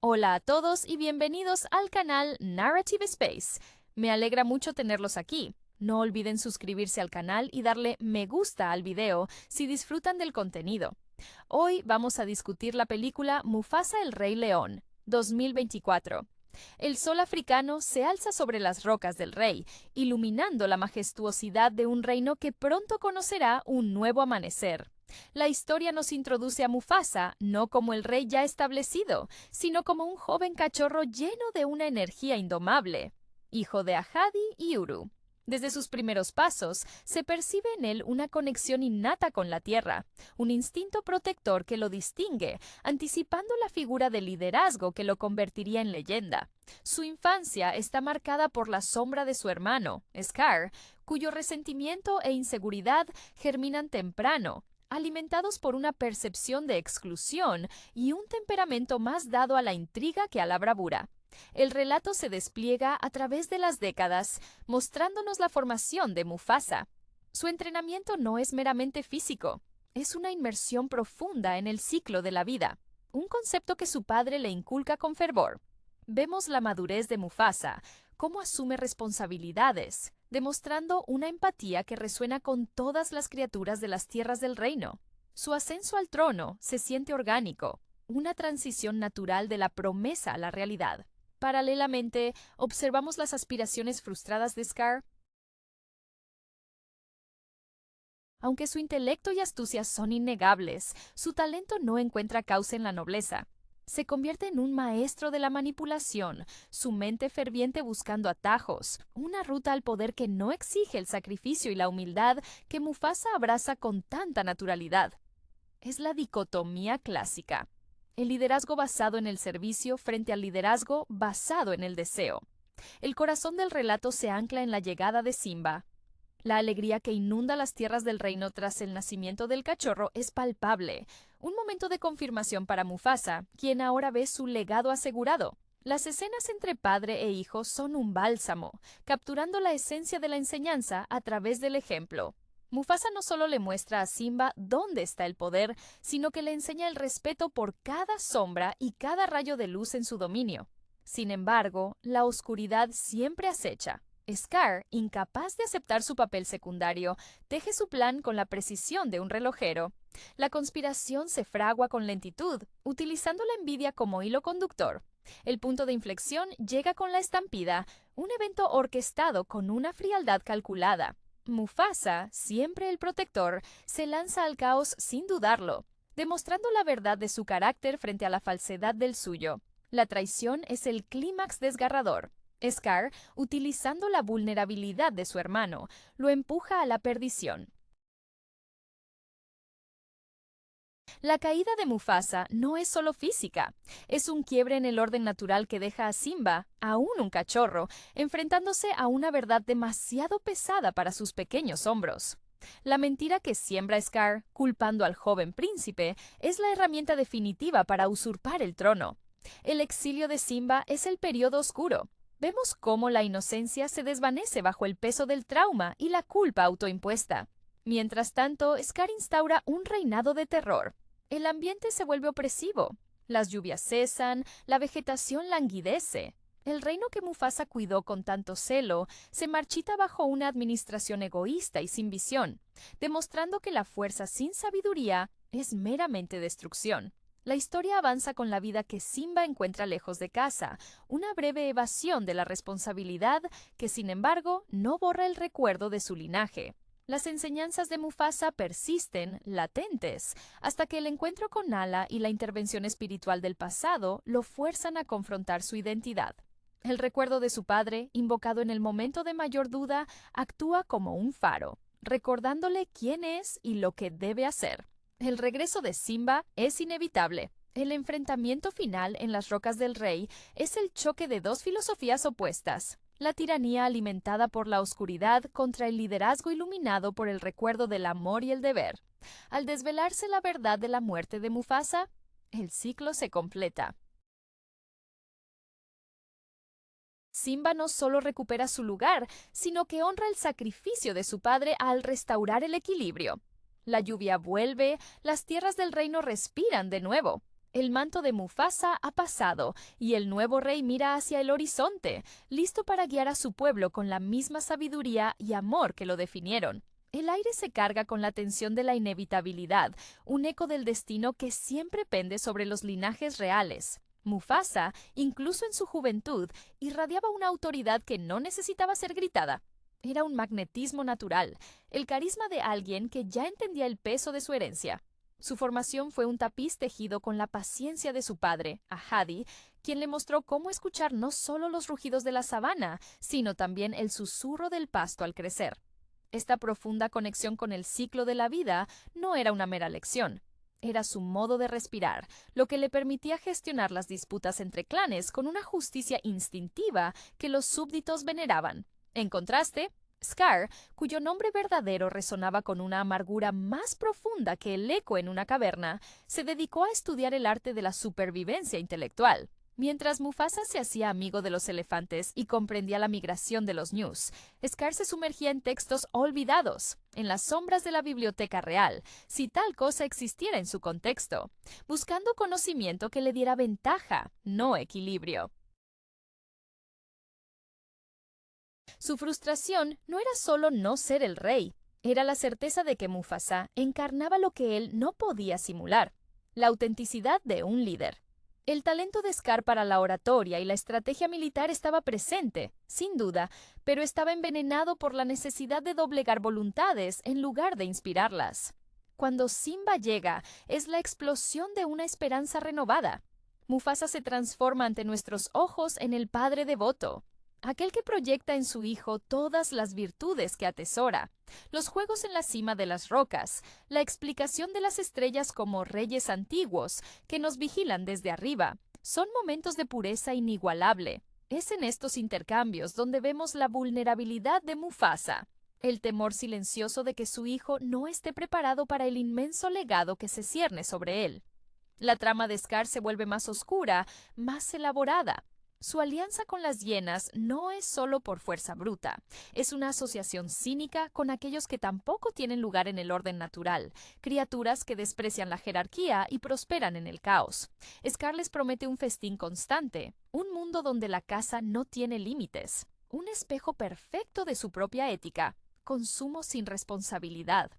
Hola a todos y bienvenidos al canal Narrative Space. Me alegra mucho tenerlos aquí. No olviden suscribirse al canal y darle me gusta al video si disfrutan del contenido. Hoy vamos a discutir la película Mufasa el Rey León, 2024. El sol africano se alza sobre las rocas del rey, iluminando la majestuosidad de un reino que pronto conocerá un nuevo amanecer. La historia nos introduce a Mufasa no como el rey ya establecido, sino como un joven cachorro lleno de una energía indomable, hijo de Ahadi y Uru. Desde sus primeros pasos, se percibe en él una conexión innata con la tierra, un instinto protector que lo distingue, anticipando la figura de liderazgo que lo convertiría en leyenda. Su infancia está marcada por la sombra de su hermano, Scar, cuyo resentimiento e inseguridad germinan temprano, alimentados por una percepción de exclusión y un temperamento más dado a la intriga que a la bravura. El relato se despliega a través de las décadas, mostrándonos la formación de Mufasa. Su entrenamiento no es meramente físico, es una inmersión profunda en el ciclo de la vida, un concepto que su padre le inculca con fervor. Vemos la madurez de Mufasa, cómo asume responsabilidades, demostrando una empatía que resuena con todas las criaturas de las tierras del reino. Su ascenso al trono se siente orgánico, una transición natural de la promesa a la realidad. Paralelamente, observamos las aspiraciones frustradas de Scar. Aunque su intelecto y astucia son innegables, su talento no encuentra causa en la nobleza. Se convierte en un maestro de la manipulación, su mente ferviente buscando atajos, una ruta al poder que no exige el sacrificio y la humildad que Mufasa abraza con tanta naturalidad. Es la dicotomía clásica. El liderazgo basado en el servicio frente al liderazgo basado en el deseo. El corazón del relato se ancla en la llegada de Simba. La alegría que inunda las tierras del reino tras el nacimiento del cachorro es palpable, un momento de confirmación para Mufasa, quien ahora ve su legado asegurado. Las escenas entre padre e hijo son un bálsamo, capturando la esencia de la enseñanza a través del ejemplo. Mufasa no solo le muestra a Simba dónde está el poder, sino que le enseña el respeto por cada sombra y cada rayo de luz en su dominio. Sin embargo, la oscuridad siempre acecha. Scar, incapaz de aceptar su papel secundario, teje su plan con la precisión de un relojero. La conspiración se fragua con lentitud, utilizando la envidia como hilo conductor. El punto de inflexión llega con la estampida, un evento orquestado con una frialdad calculada. Mufasa, siempre el protector, se lanza al caos sin dudarlo, demostrando la verdad de su carácter frente a la falsedad del suyo. La traición es el clímax desgarrador. Scar, utilizando la vulnerabilidad de su hermano, lo empuja a la perdición. La caída de Mufasa no es solo física, es un quiebre en el orden natural que deja a Simba, aún un cachorro, enfrentándose a una verdad demasiado pesada para sus pequeños hombros. La mentira que siembra Scar, culpando al joven príncipe, es la herramienta definitiva para usurpar el trono. El exilio de Simba es el periodo oscuro. Vemos cómo la inocencia se desvanece bajo el peso del trauma y la culpa autoimpuesta. Mientras tanto, Scar instaura un reinado de terror. El ambiente se vuelve opresivo. Las lluvias cesan, la vegetación languidece. El reino que Mufasa cuidó con tanto celo se marchita bajo una administración egoísta y sin visión, demostrando que la fuerza sin sabiduría es meramente destrucción. La historia avanza con la vida que Simba encuentra lejos de casa, una breve evasión de la responsabilidad que, sin embargo, no borra el recuerdo de su linaje. Las enseñanzas de Mufasa persisten, latentes, hasta que el encuentro con Nala y la intervención espiritual del pasado lo fuerzan a confrontar su identidad. El recuerdo de su padre, invocado en el momento de mayor duda, actúa como un faro, recordándole quién es y lo que debe hacer. El regreso de Simba es inevitable. El enfrentamiento final en las Rocas del Rey es el choque de dos filosofías opuestas. La tiranía alimentada por la oscuridad contra el liderazgo iluminado por el recuerdo del amor y el deber. Al desvelarse la verdad de la muerte de Mufasa, el ciclo se completa. Simba no solo recupera su lugar, sino que honra el sacrificio de su padre al restaurar el equilibrio. La lluvia vuelve, las tierras del reino respiran de nuevo. El manto de Mufasa ha pasado y el nuevo rey mira hacia el horizonte, listo para guiar a su pueblo con la misma sabiduría y amor que lo definieron. El aire se carga con la tensión de la inevitabilidad, un eco del destino que siempre pende sobre los linajes reales. Mufasa, incluso en su juventud, irradiaba una autoridad que no necesitaba ser gritada. Era un magnetismo natural, el carisma de alguien que ya entendía el peso de su herencia. Su formación fue un tapiz tejido con la paciencia de su padre, Ahadi, quien le mostró cómo escuchar no solo los rugidos de la sabana, sino también el susurro del pasto al crecer. Esta profunda conexión con el ciclo de la vida no era una mera lección. Era su modo de respirar, lo que le permitía gestionar las disputas entre clanes con una justicia instintiva que los súbditos veneraban. En contraste, Scar, cuyo nombre verdadero resonaba con una amargura más profunda que el eco en una caverna, se dedicó a estudiar el arte de la supervivencia intelectual. Mientras Mufasa se hacía amigo de los elefantes y comprendía la migración de los ñus, Scar se sumergía en textos olvidados, en las sombras de la biblioteca real, si tal cosa existiera en su contexto, buscando conocimiento que le diera ventaja, no equilibrio. Su frustración no era solo no ser el rey, era la certeza de que Mufasa encarnaba lo que él no podía simular, la autenticidad de un líder. El talento de Scar para la oratoria y la estrategia militar estaba presente, sin duda, pero estaba envenenado por la necesidad de doblegar voluntades en lugar de inspirarlas. Cuando Simba llega, es la explosión de una esperanza renovada. Mufasa se transforma ante nuestros ojos en el padre devoto, aquel que proyecta en su hijo todas las virtudes que atesora, los juegos en la cima de las rocas, la explicación de las estrellas como reyes antiguos que nos vigilan desde arriba, son momentos de pureza inigualable. Es en estos intercambios donde vemos la vulnerabilidad de Mufasa, el temor silencioso de que su hijo no esté preparado para el inmenso legado que se cierne sobre él. La trama de Scar se vuelve más oscura, más elaborada. Su alianza con las hienas no es solo por fuerza bruta, es una asociación cínica con aquellos que tampoco tienen lugar en el orden natural, criaturas que desprecian la jerarquía y prosperan en el caos. Scar les promete un festín constante, un mundo donde la caza no tiene límites, un espejo perfecto de su propia ética, consumo sin responsabilidad.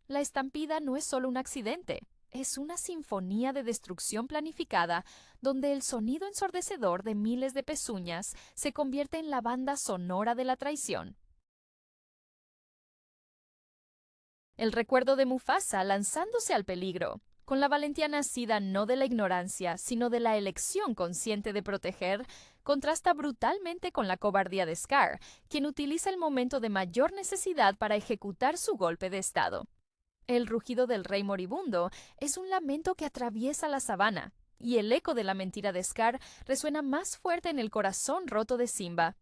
La estampida no es solo un accidente. Es una sinfonía de destrucción planificada donde el sonido ensordecedor de miles de pezuñas se convierte en la banda sonora de la traición. El recuerdo de Mufasa lanzándose al peligro, con la valentía nacida no de la ignorancia, sino de la elección consciente de proteger, contrasta brutalmente con la cobardía de Scar, quien utiliza el momento de mayor necesidad para ejecutar su golpe de estado. El rugido del rey moribundo es un lamento que atraviesa la sabana, y el eco de la mentira de Scar resuena más fuerte en el corazón roto de Simba.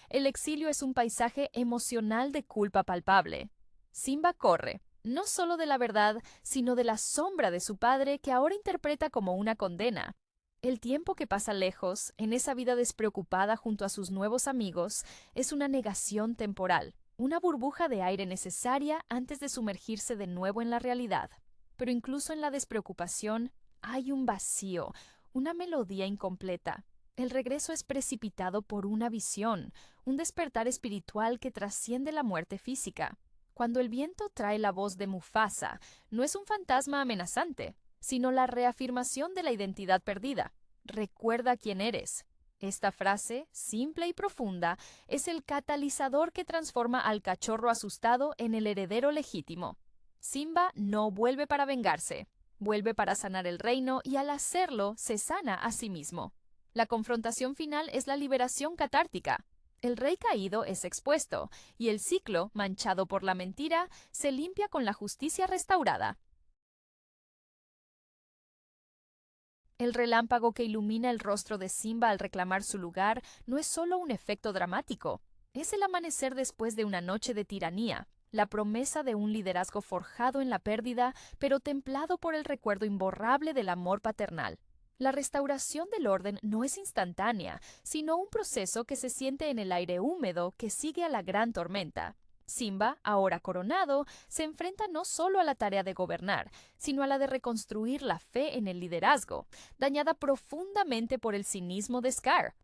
El exilio es un paisaje emocional de culpa palpable. Simba corre, no solo de la verdad, sino de la sombra de su padre que ahora interpreta como una condena. El tiempo que pasa lejos, en esa vida despreocupada junto a sus nuevos amigos, es una negación temporal, una burbuja de aire necesaria antes de sumergirse de nuevo en la realidad. Pero incluso en la despreocupación hay un vacío, una melodía incompleta. El regreso es precipitado por una visión, un despertar espiritual que trasciende la muerte física. Cuando el viento trae la voz de Mufasa, no es un fantasma amenazante, sino la reafirmación de la identidad perdida. Recuerda quién eres. Esta frase, simple y profunda, es el catalizador que transforma al cachorro asustado en el heredero legítimo. Simba no vuelve para vengarse, vuelve para sanar el reino y al hacerlo se sana a sí mismo. La confrontación final es la liberación catártica. El rey caído es expuesto, y el ciclo, manchado por la mentira, se limpia con la justicia restaurada. El relámpago que ilumina el rostro de Simba al reclamar su lugar no es solo un efecto dramático, es el amanecer después de una noche de tiranía, la promesa de un liderazgo forjado en la pérdida, pero templado por el recuerdo imborrable del amor paternal. La restauración del orden no es instantánea, sino un proceso que se siente en el aire húmedo que sigue a la gran tormenta. Simba, ahora coronado, se enfrenta no solo a la tarea de gobernar, sino a la de reconstruir la fe en el liderazgo, dañada profundamente por el cinismo de Scar.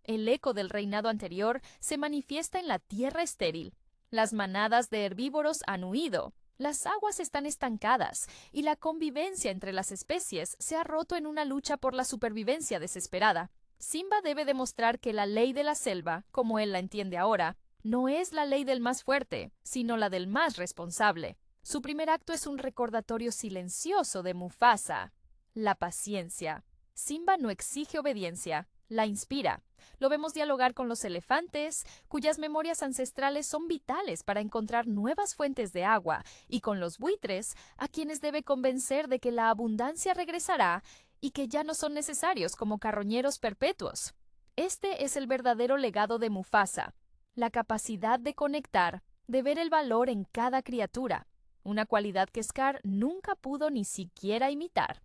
El eco del reinado anterior se manifiesta en la tierra estéril. Las manadas de herbívoros han huido, las aguas están estancadas y la convivencia entre las especies se ha roto en una lucha por la supervivencia desesperada. Simba debe demostrar que la ley de la selva, como él la entiende ahora, no es la ley del más fuerte, sino la del más responsable. Su primer acto es un recordatorio silencioso de Mufasa: la paciencia. Simba no exige obediencia, la inspira. Lo vemos dialogar con los elefantes, cuyas memorias ancestrales son vitales para encontrar nuevas fuentes de agua, y con los buitres, a quienes debe convencer de que la abundancia regresará y que ya no son necesarios como carroñeros perpetuos. Este es el verdadero legado de Mufasa: la capacidad de conectar, de ver el valor en cada criatura, una cualidad que Scar nunca pudo ni siquiera imitar.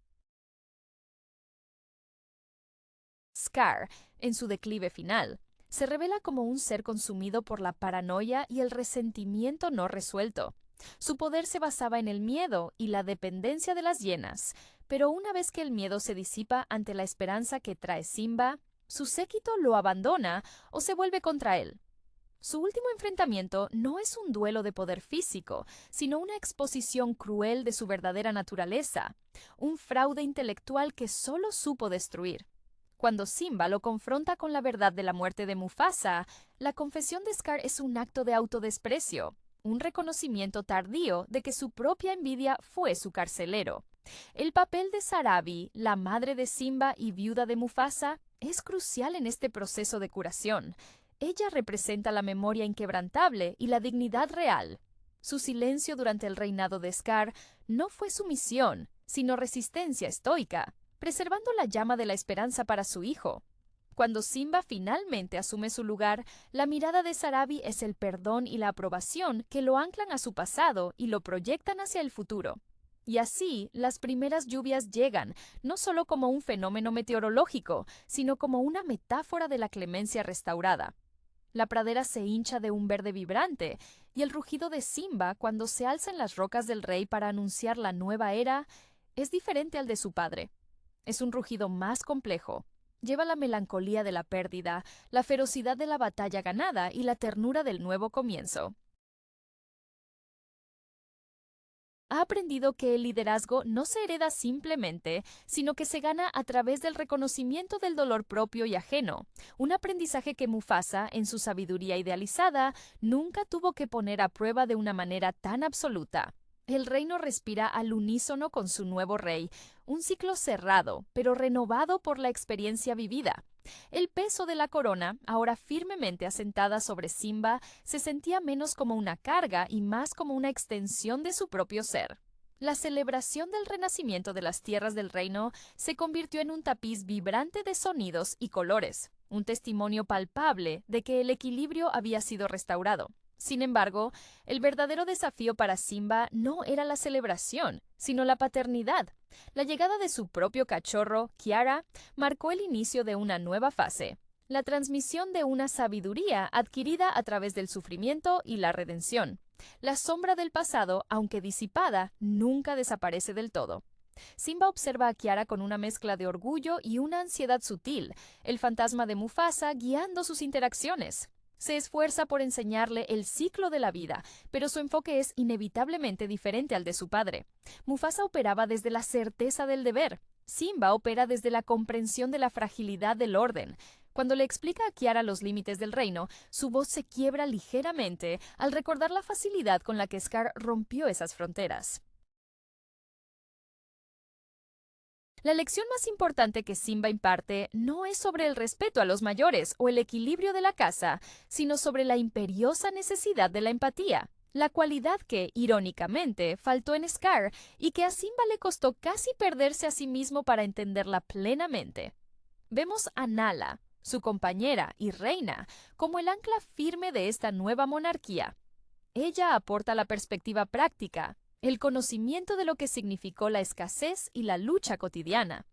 Scar, en su declive final, se revela como un ser consumido por la paranoia y el resentimiento no resuelto. Su poder se basaba en el miedo y la dependencia de las hienas, pero una vez que el miedo se disipa ante la esperanza que trae Simba, su séquito lo abandona o se vuelve contra él. Su último enfrentamiento no es un duelo de poder físico, sino una exposición cruel de su verdadera naturaleza, un fraude intelectual que solo supo destruir. Cuando Simba lo confronta con la verdad de la muerte de Mufasa, la confesión de Scar es un acto de autodesprecio, un reconocimiento tardío de que su propia envidia fue su carcelero. El papel de Sarabi, la madre de Simba y viuda de Mufasa, es crucial en este proceso de curación. Ella representa la memoria inquebrantable y la dignidad real. Su silencio durante el reinado de Scar no fue sumisión, sino resistencia estoica, preservando la llama de la esperanza para su hijo. Cuando Simba finalmente asume su lugar, la mirada de Sarabi es el perdón y la aprobación que lo anclan a su pasado y lo proyectan hacia el futuro. Y así, las primeras lluvias llegan, no solo como un fenómeno meteorológico, sino como una metáfora de la clemencia restaurada. La pradera se hincha de un verde vibrante, y el rugido de Simba, cuando se alza en las rocas del rey para anunciar la nueva era, es diferente al de su padre. Es un rugido más complejo. Lleva la melancolía de la pérdida, la ferocidad de la batalla ganada y la ternura del nuevo comienzo. Ha aprendido que el liderazgo no se hereda simplemente, sino que se gana a través del reconocimiento del dolor propio y ajeno, un aprendizaje que Mufasa, en su sabiduría idealizada, nunca tuvo que poner a prueba de una manera tan absoluta. El reino respira al unísono con su nuevo rey, un ciclo cerrado, pero renovado por la experiencia vivida. El peso de la corona, ahora firmemente asentada sobre Simba, se sentía menos como una carga y más como una extensión de su propio ser. La celebración del renacimiento de las tierras del reino se convirtió en un tapiz vibrante de sonidos y colores, un testimonio palpable de que el equilibrio había sido restaurado. Sin embargo, el verdadero desafío para Simba no era la celebración, sino la paternidad. La llegada de su propio cachorro, Kiara, marcó el inicio de una nueva fase, la transmisión de una sabiduría adquirida a través del sufrimiento y la redención. La sombra del pasado, aunque disipada, nunca desaparece del todo. Simba observa a Kiara con una mezcla de orgullo y una ansiedad sutil, el fantasma de Mufasa guiando sus interacciones. Se esfuerza por enseñarle el ciclo de la vida, pero su enfoque es inevitablemente diferente al de su padre. Mufasa operaba desde la certeza del deber. Simba opera desde la comprensión de la fragilidad del orden. Cuando le explica a Kiara los límites del reino, su voz se quiebra ligeramente al recordar la facilidad con la que Scar rompió esas fronteras. La lección más importante que Simba imparte no es sobre el respeto a los mayores o el equilibrio de la casa, sino sobre la imperiosa necesidad de la empatía, la cualidad que, irónicamente, faltó en Scar y que a Simba le costó casi perderse a sí mismo para entenderla plenamente. Vemos a Nala, su compañera y reina, como el ancla firme de esta nueva monarquía. Ella aporta la perspectiva práctica, el conocimiento de lo que significó la escasez y la lucha cotidiana.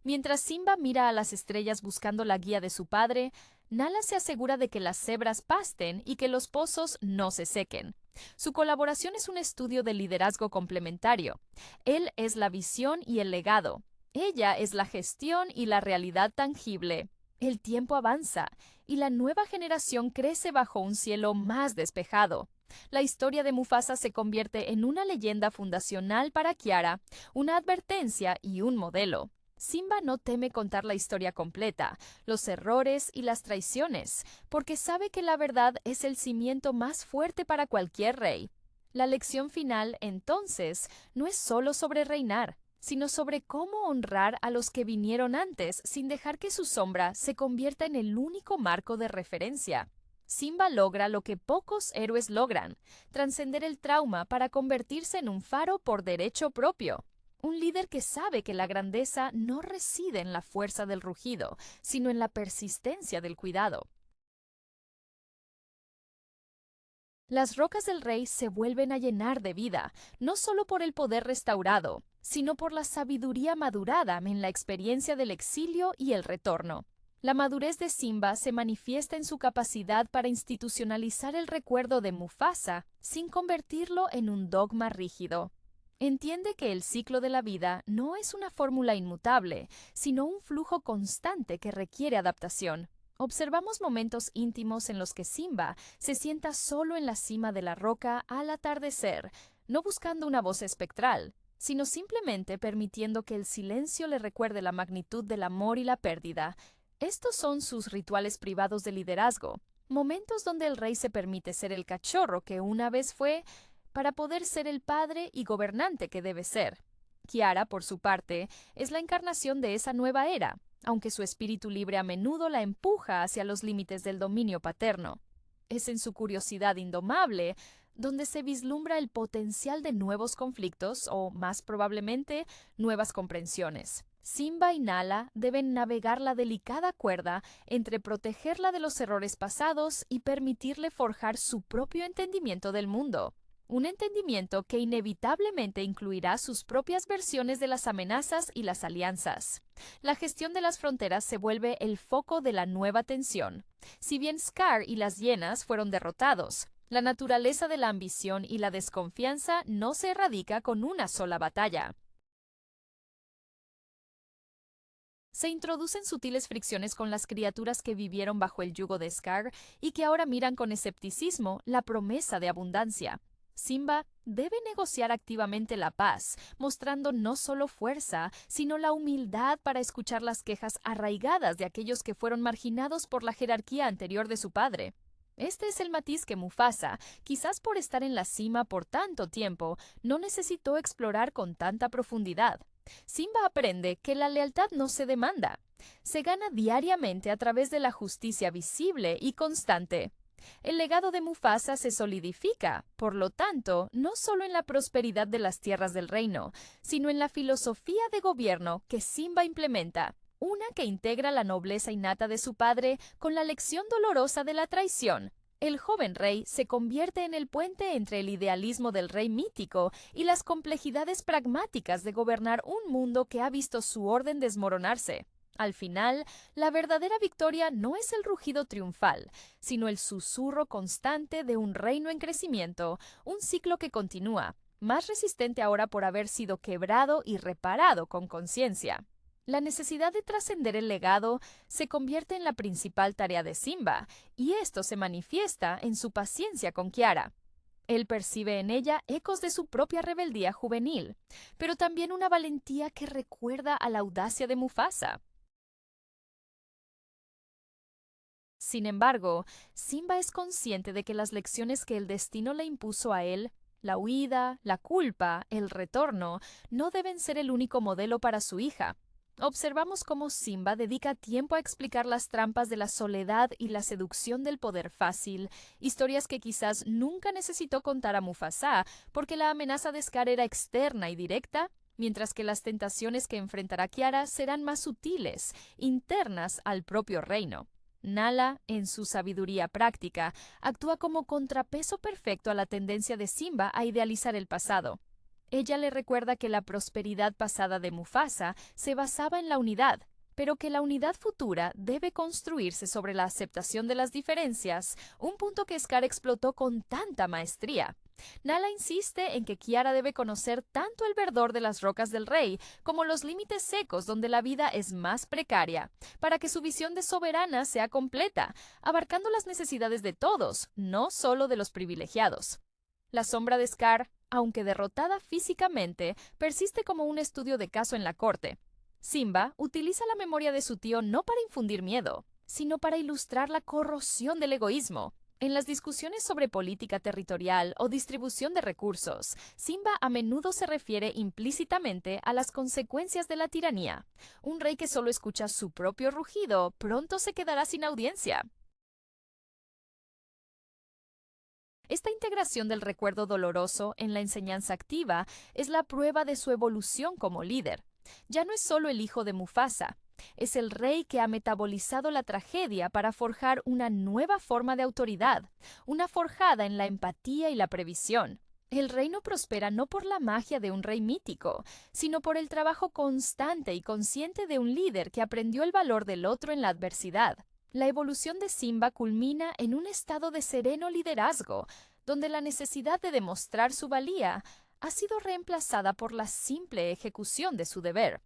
Mientras Simba mira a las estrellas buscando la guía de su padre, Nala se asegura de que las cebras pasten y que los pozos no se sequen. Su colaboración es un estudio de liderazgo complementario. Él es la visión y el legado. Ella es la gestión y la realidad tangible. El tiempo avanza y la nueva generación crece bajo un cielo más despejado. La historia de Mufasa se convierte en una leyenda fundacional para Kiara, una advertencia y un modelo. Simba no teme contar la historia completa, los errores y las traiciones, porque sabe que la verdad es el cimiento más fuerte para cualquier rey. La lección final, entonces, no es solo sobre reinar, sino sobre cómo honrar a los que vinieron antes sin dejar que su sombra se convierta en el único marco de referencia. Simba logra lo que pocos héroes logran, trascender el trauma para convertirse en un faro por derecho propio. Un líder que sabe que la grandeza no reside en la fuerza del rugido, sino en la persistencia del cuidado. Las rocas del rey se vuelven a llenar de vida, no solo por el poder restaurado, sino por la sabiduría madurada en la experiencia del exilio y el retorno. La madurez de Simba se manifiesta en su capacidad para institucionalizar el recuerdo de Mufasa sin convertirlo en un dogma rígido. Entiende que el ciclo de la vida no es una fórmula inmutable, sino un flujo constante que requiere adaptación. Observamos momentos íntimos en los que Simba se sienta solo en la cima de la roca al atardecer, no buscando una voz espectral, sino simplemente permitiendo que el silencio le recuerde la magnitud del amor y la pérdida. Estos son sus rituales privados de liderazgo, momentos donde el rey se permite ser el cachorro que una vez fue, para poder ser el padre y gobernante que debe ser. Kiara, por su parte, es la encarnación de esa nueva era, aunque su espíritu libre a menudo la empuja hacia los límites del dominio paterno. Es en su curiosidad indomable donde se vislumbra el potencial de nuevos conflictos o, más probablemente, nuevas comprensiones. Simba y Nala deben navegar la delicada cuerda entre protegerla de los errores pasados y permitirle forjar su propio entendimiento del mundo. Un entendimiento que inevitablemente incluirá sus propias versiones de las amenazas y las alianzas. La gestión de las fronteras se vuelve el foco de la nueva tensión. Si bien Scar y las hienas fueron derrotados, la naturaleza de la ambición y la desconfianza no se erradica con una sola batalla. Se introducen sutiles fricciones con las criaturas que vivieron bajo el yugo de Scar y que ahora miran con escepticismo la promesa de abundancia. Simba debe negociar activamente la paz, mostrando no solo fuerza, sino la humildad para escuchar las quejas arraigadas de aquellos que fueron marginados por la jerarquía anterior de su padre. Este es el matiz que Mufasa, quizás por estar en la cima por tanto tiempo, no necesitó explorar con tanta profundidad. Simba aprende que la lealtad no se demanda, se gana diariamente a través de la justicia visible y constante. El legado de Mufasa se solidifica, por lo tanto, no solo en la prosperidad de las tierras del reino, sino en la filosofía de gobierno que Simba implementa, una que integra la nobleza innata de su padre con la lección dolorosa de la traición. El joven rey se convierte en el puente entre el idealismo del rey mítico y las complejidades pragmáticas de gobernar un mundo que ha visto su orden desmoronarse. Al final, la verdadera victoria no es el rugido triunfal, sino el susurro constante de un reino en crecimiento, un ciclo que continúa, más resistente ahora por haber sido quebrado y reparado con conciencia. La necesidad de trascender el legado se convierte en la principal tarea de Simba, y esto se manifiesta en su paciencia con Kiara. Él percibe en ella ecos de su propia rebeldía juvenil, pero también una valentía que recuerda a la audacia de Mufasa. Sin embargo, Simba es consciente de que las lecciones que el destino le impuso a él, la huida, la culpa, el retorno, no deben ser el único modelo para su hija. Observamos cómo Simba dedica tiempo a explicar las trampas de la soledad y la seducción del poder fácil, historias que quizás nunca necesitó contar a Mufasa, porque la amenaza de Scar era externa y directa, mientras que las tentaciones que enfrentará Kiara serán más sutiles, internas al propio reino. Nala, en su sabiduría práctica, actúa como contrapeso perfecto a la tendencia de Simba a idealizar el pasado. Ella le recuerda que la prosperidad pasada de Mufasa se basaba en la unidad, pero que la unidad futura debe construirse sobre la aceptación de las diferencias, un punto que Scar explotó con tanta maestría. Nala insiste en que Kiara debe conocer tanto el verdor de las rocas del rey como los límites secos donde la vida es más precaria, para que su visión de soberana sea completa, abarcando las necesidades de todos, no solo de los privilegiados. La sombra de Scar, aunque derrotada físicamente, persiste como un estudio de caso en la corte. Simba utiliza la memoria de su tío no para infundir miedo, sino para ilustrar la corrosión del egoísmo. En las discusiones sobre política territorial o distribución de recursos, Simba a menudo se refiere implícitamente a las consecuencias de la tiranía. Un rey que solo escucha su propio rugido pronto se quedará sin audiencia. Esta integración del recuerdo doloroso en la enseñanza activa es la prueba de su evolución como líder. Ya no es solo el hijo de Mufasa, es el rey que ha metabolizado la tragedia para forjar una nueva forma de autoridad, una forjada en la empatía y la previsión. El reino prospera no por la magia de un rey mítico, sino por el trabajo constante y consciente de un líder que aprendió el valor del otro en la adversidad. La evolución de Simba culmina en un estado de sereno liderazgo, donde la necesidad de demostrar su valía ha sido reemplazada por la simple ejecución de su deber.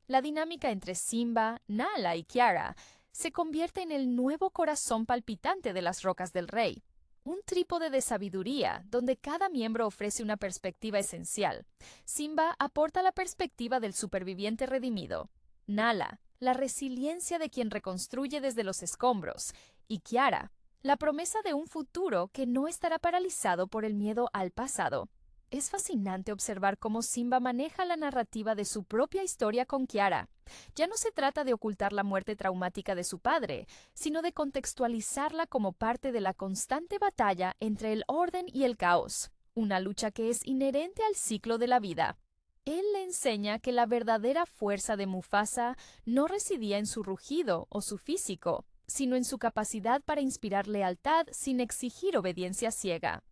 La dinámica entre Simba, Nala y Kiara se convierte en el nuevo corazón palpitante de las Rocas del Rey. Un trípode de sabiduría donde cada miembro ofrece una perspectiva esencial. Simba aporta la perspectiva del superviviente redimido. Nala, la resiliencia de quien reconstruye desde los escombros. Y Kiara, la promesa de un futuro que no estará paralizado por el miedo al pasado. Es fascinante observar cómo Simba maneja la narrativa de su propia historia con Kiara. Ya no se trata de ocultar la muerte traumática de su padre, sino de contextualizarla como parte de la constante batalla entre el orden y el caos, una lucha que es inherente al ciclo de la vida. Él le enseña que la verdadera fuerza de Mufasa no residía en su rugido o su físico, sino en su capacidad para inspirar lealtad sin exigir obediencia ciega.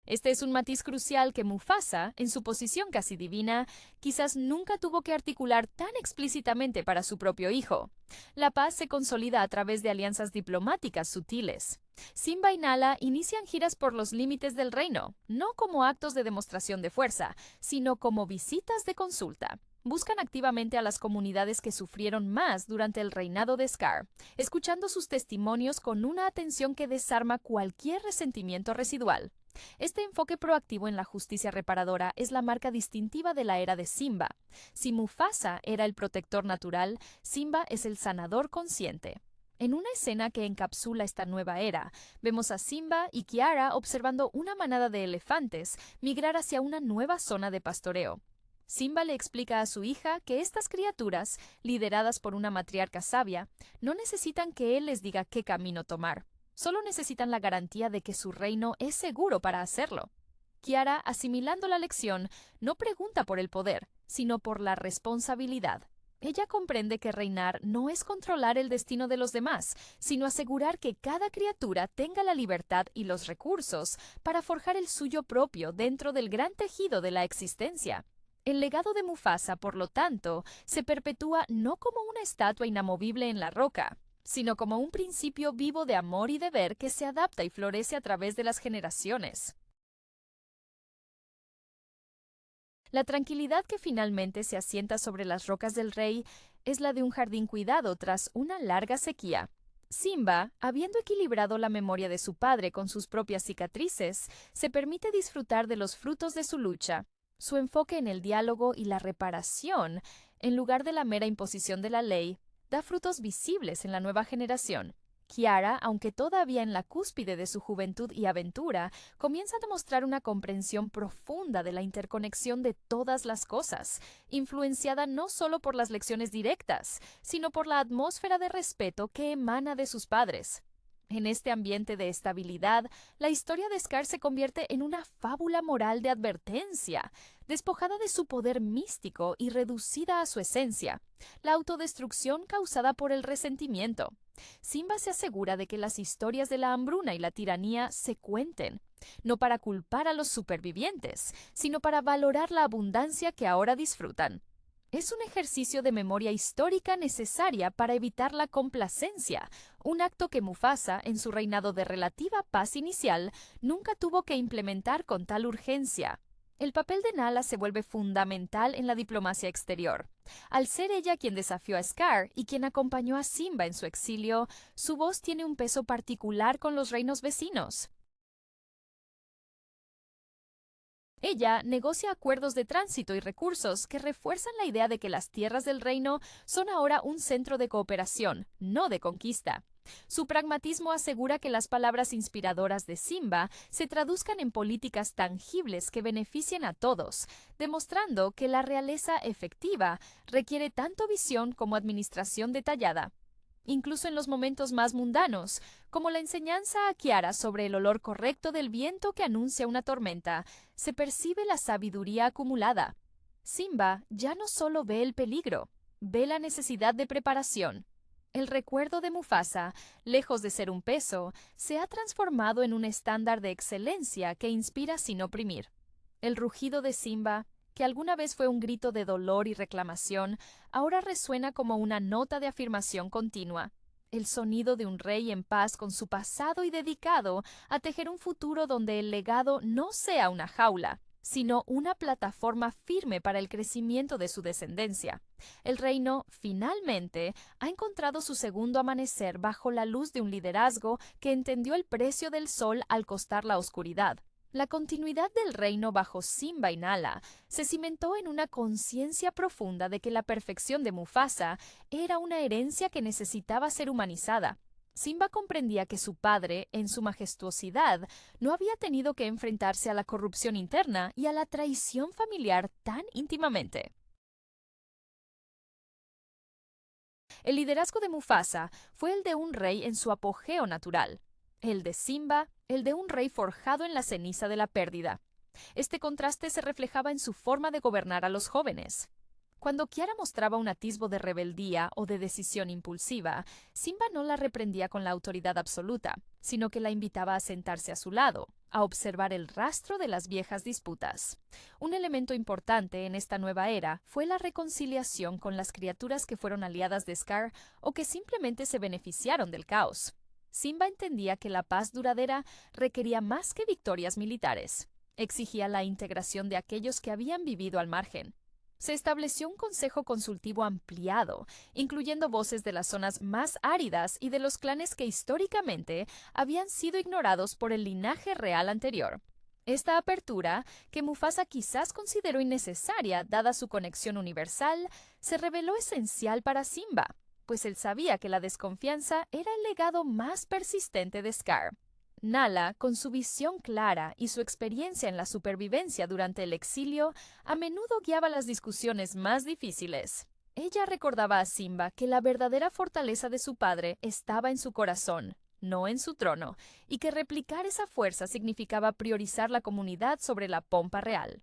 Este es un matiz crucial que Mufasa, en su posición casi divina, quizás nunca tuvo que articular tan explícitamente para su propio hijo. La paz se consolida a través de alianzas diplomáticas sutiles. Simba y Nala inician giras por los límites del reino, no como actos de demostración de fuerza, sino como visitas de consulta. Buscan activamente a las comunidades que sufrieron más durante el reinado de Scar, escuchando sus testimonios con una atención que desarma cualquier resentimiento residual. Este enfoque proactivo en la justicia reparadora es la marca distintiva de la era de Simba. Si Mufasa era el protector natural, Simba es el sanador consciente. En una escena que encapsula esta nueva era, vemos a Simba y Kiara observando una manada de elefantes migrar hacia una nueva zona de pastoreo. Simba le explica a su hija que estas criaturas, lideradas por una matriarca sabia, no necesitan que él les diga qué camino tomar. Solo necesitan la garantía de que su reino es seguro para hacerlo. Kiara, asimilando la lección, no pregunta por el poder, sino por la responsabilidad. Ella comprende que reinar no es controlar el destino de los demás, sino asegurar que cada criatura tenga la libertad y los recursos para forjar el suyo propio dentro del gran tejido de la existencia. El legado de Mufasa, por lo tanto, se perpetúa no como una estatua inamovible en la roca, sino como un principio vivo de amor y deber que se adapta y florece a través de las generaciones. La tranquilidad que finalmente se asienta sobre las rocas del rey es la de un jardín cuidado tras una larga sequía. Simba, habiendo equilibrado la memoria de su padre con sus propias cicatrices, se permite disfrutar de los frutos de su lucha. Su enfoque en el diálogo y la reparación, en lugar de la mera imposición de la ley, da frutos visibles en la nueva generación. Kiara, aunque todavía en la cúspide de su juventud y aventura, comienza a demostrar una comprensión profunda de la interconexión de todas las cosas, influenciada no solo por las lecciones directas, sino por la atmósfera de respeto que emana de sus padres. En este ambiente de estabilidad, la historia de Scar se convierte en una fábula moral de advertencia, despojada de su poder místico y reducida a su esencia, la autodestrucción causada por el resentimiento. Simba se asegura de que las historias de la hambruna y la tiranía se cuenten, no para culpar a los supervivientes, sino para valorar la abundancia que ahora disfrutan. Es un ejercicio de memoria histórica necesaria para evitar la complacencia, un acto que Mufasa, en su reinado de relativa paz inicial, nunca tuvo que implementar con tal urgencia. El papel de Nala se vuelve fundamental en la diplomacia exterior. Al ser ella quien desafió a Scar y quien acompañó a Simba en su exilio, su voz tiene un peso particular con los reinos vecinos. Ella negocia acuerdos de tránsito y recursos que refuerzan la idea de que las tierras del reino son ahora un centro de cooperación, no de conquista. Su pragmatismo asegura que las palabras inspiradoras de Simba se traduzcan en políticas tangibles que beneficien a todos, demostrando que la realeza efectiva requiere tanto visión como administración detallada. Incluso en los momentos más mundanos, como la enseñanza a Kiara sobre el olor correcto del viento que anuncia una tormenta, se percibe la sabiduría acumulada. Simba ya no solo ve el peligro, ve la necesidad de preparación. El recuerdo de Mufasa, lejos de ser un peso, se ha transformado en un estándar de excelencia que inspira sin oprimir. El rugido de Simba, que alguna vez fue un grito de dolor y reclamación, ahora resuena como una nota de afirmación continua. El sonido de un rey en paz con su pasado y dedicado a tejer un futuro donde el legado no sea una jaula, sino una plataforma firme para el crecimiento de su descendencia. El reino, finalmente, ha encontrado su segundo amanecer bajo la luz de un liderazgo que entendió el precio del sol al costar la oscuridad. La continuidad del reino bajo Simba y Nala se cimentó en una conciencia profunda de que la perfección de Mufasa era una herencia que necesitaba ser humanizada. Simba comprendía que su padre, en su majestuosidad, no había tenido que enfrentarse a la corrupción interna y a la traición familiar tan íntimamente. El liderazgo de Mufasa fue el de un rey en su apogeo natural. El de Simba, el de un rey forjado en la ceniza de la pérdida. Este contraste se reflejaba en su forma de gobernar a los jóvenes. Cuando Kiara mostraba un atisbo de rebeldía o de decisión impulsiva, Simba no la reprendía con la autoridad absoluta, sino que la invitaba a sentarse a su lado, a observar el rastro de las viejas disputas. Un elemento importante en esta nueva era fue la reconciliación con las criaturas que fueron aliadas de Scar o que simplemente se beneficiaron del caos. Simba entendía que la paz duradera requería más que victorias militares. Exigía la integración de aquellos que habían vivido al margen. Se estableció un consejo consultivo ampliado, incluyendo voces de las zonas más áridas y de los clanes que históricamente habían sido ignorados por el linaje real anterior. Esta apertura, que Mufasa quizás consideró innecesaria dada su conexión universal, se reveló esencial para Simba, pues él sabía que la desconfianza era el legado más persistente de Scar. Nala, con su visión clara y su experiencia en la supervivencia durante el exilio, a menudo guiaba las discusiones más difíciles. Ella recordaba a Simba que la verdadera fortaleza de su padre estaba en su corazón, no en su trono, y que replicar esa fuerza significaba priorizar la comunidad sobre la pompa real.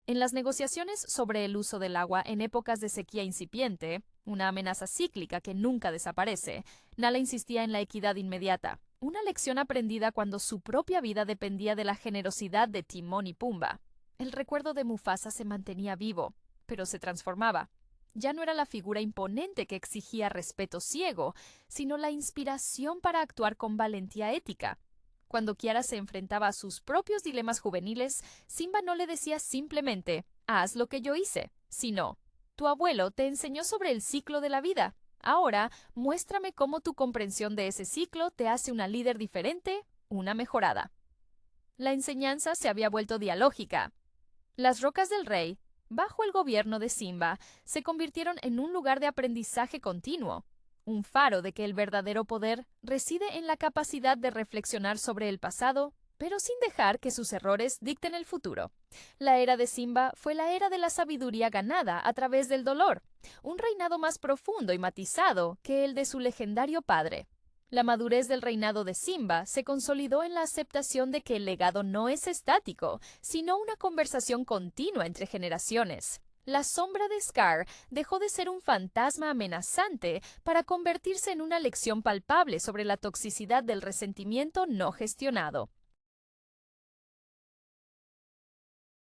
En las negociaciones sobre el uso del agua en épocas de sequía incipiente, una amenaza cíclica que nunca desaparece, Nala insistía en la equidad inmediata, una lección aprendida cuando su propia vida dependía de la generosidad de Timón y Pumba. El recuerdo de Mufasa se mantenía vivo, pero se transformaba. Ya no era la figura imponente que exigía respeto ciego, sino la inspiración para actuar con valentía ética. Cuando Kiara se enfrentaba a sus propios dilemas juveniles, Simba no le decía simplemente, haz lo que yo hice, sino, tu abuelo te enseñó sobre el ciclo de la vida. Ahora, muéstrame cómo tu comprensión de ese ciclo te hace una líder diferente, una mejorada. La enseñanza se había vuelto dialógica. Las rocas del rey, bajo el gobierno de Simba, se convirtieron en un lugar de aprendizaje continuo. Un faro de que el verdadero poder reside en la capacidad de reflexionar sobre el pasado pero sin dejar que sus errores dicten el futuro. La era de Simba fue la era de la sabiduría ganada a través del dolor, un reinado más profundo y matizado que el de su legendario padre. La madurez del reinado de Simba se consolidó en la aceptación de que el legado no es estático, sino una conversación continua entre generaciones. La sombra de Scar dejó de ser un fantasma amenazante para convertirse en una lección palpable sobre la toxicidad del resentimiento no gestionado.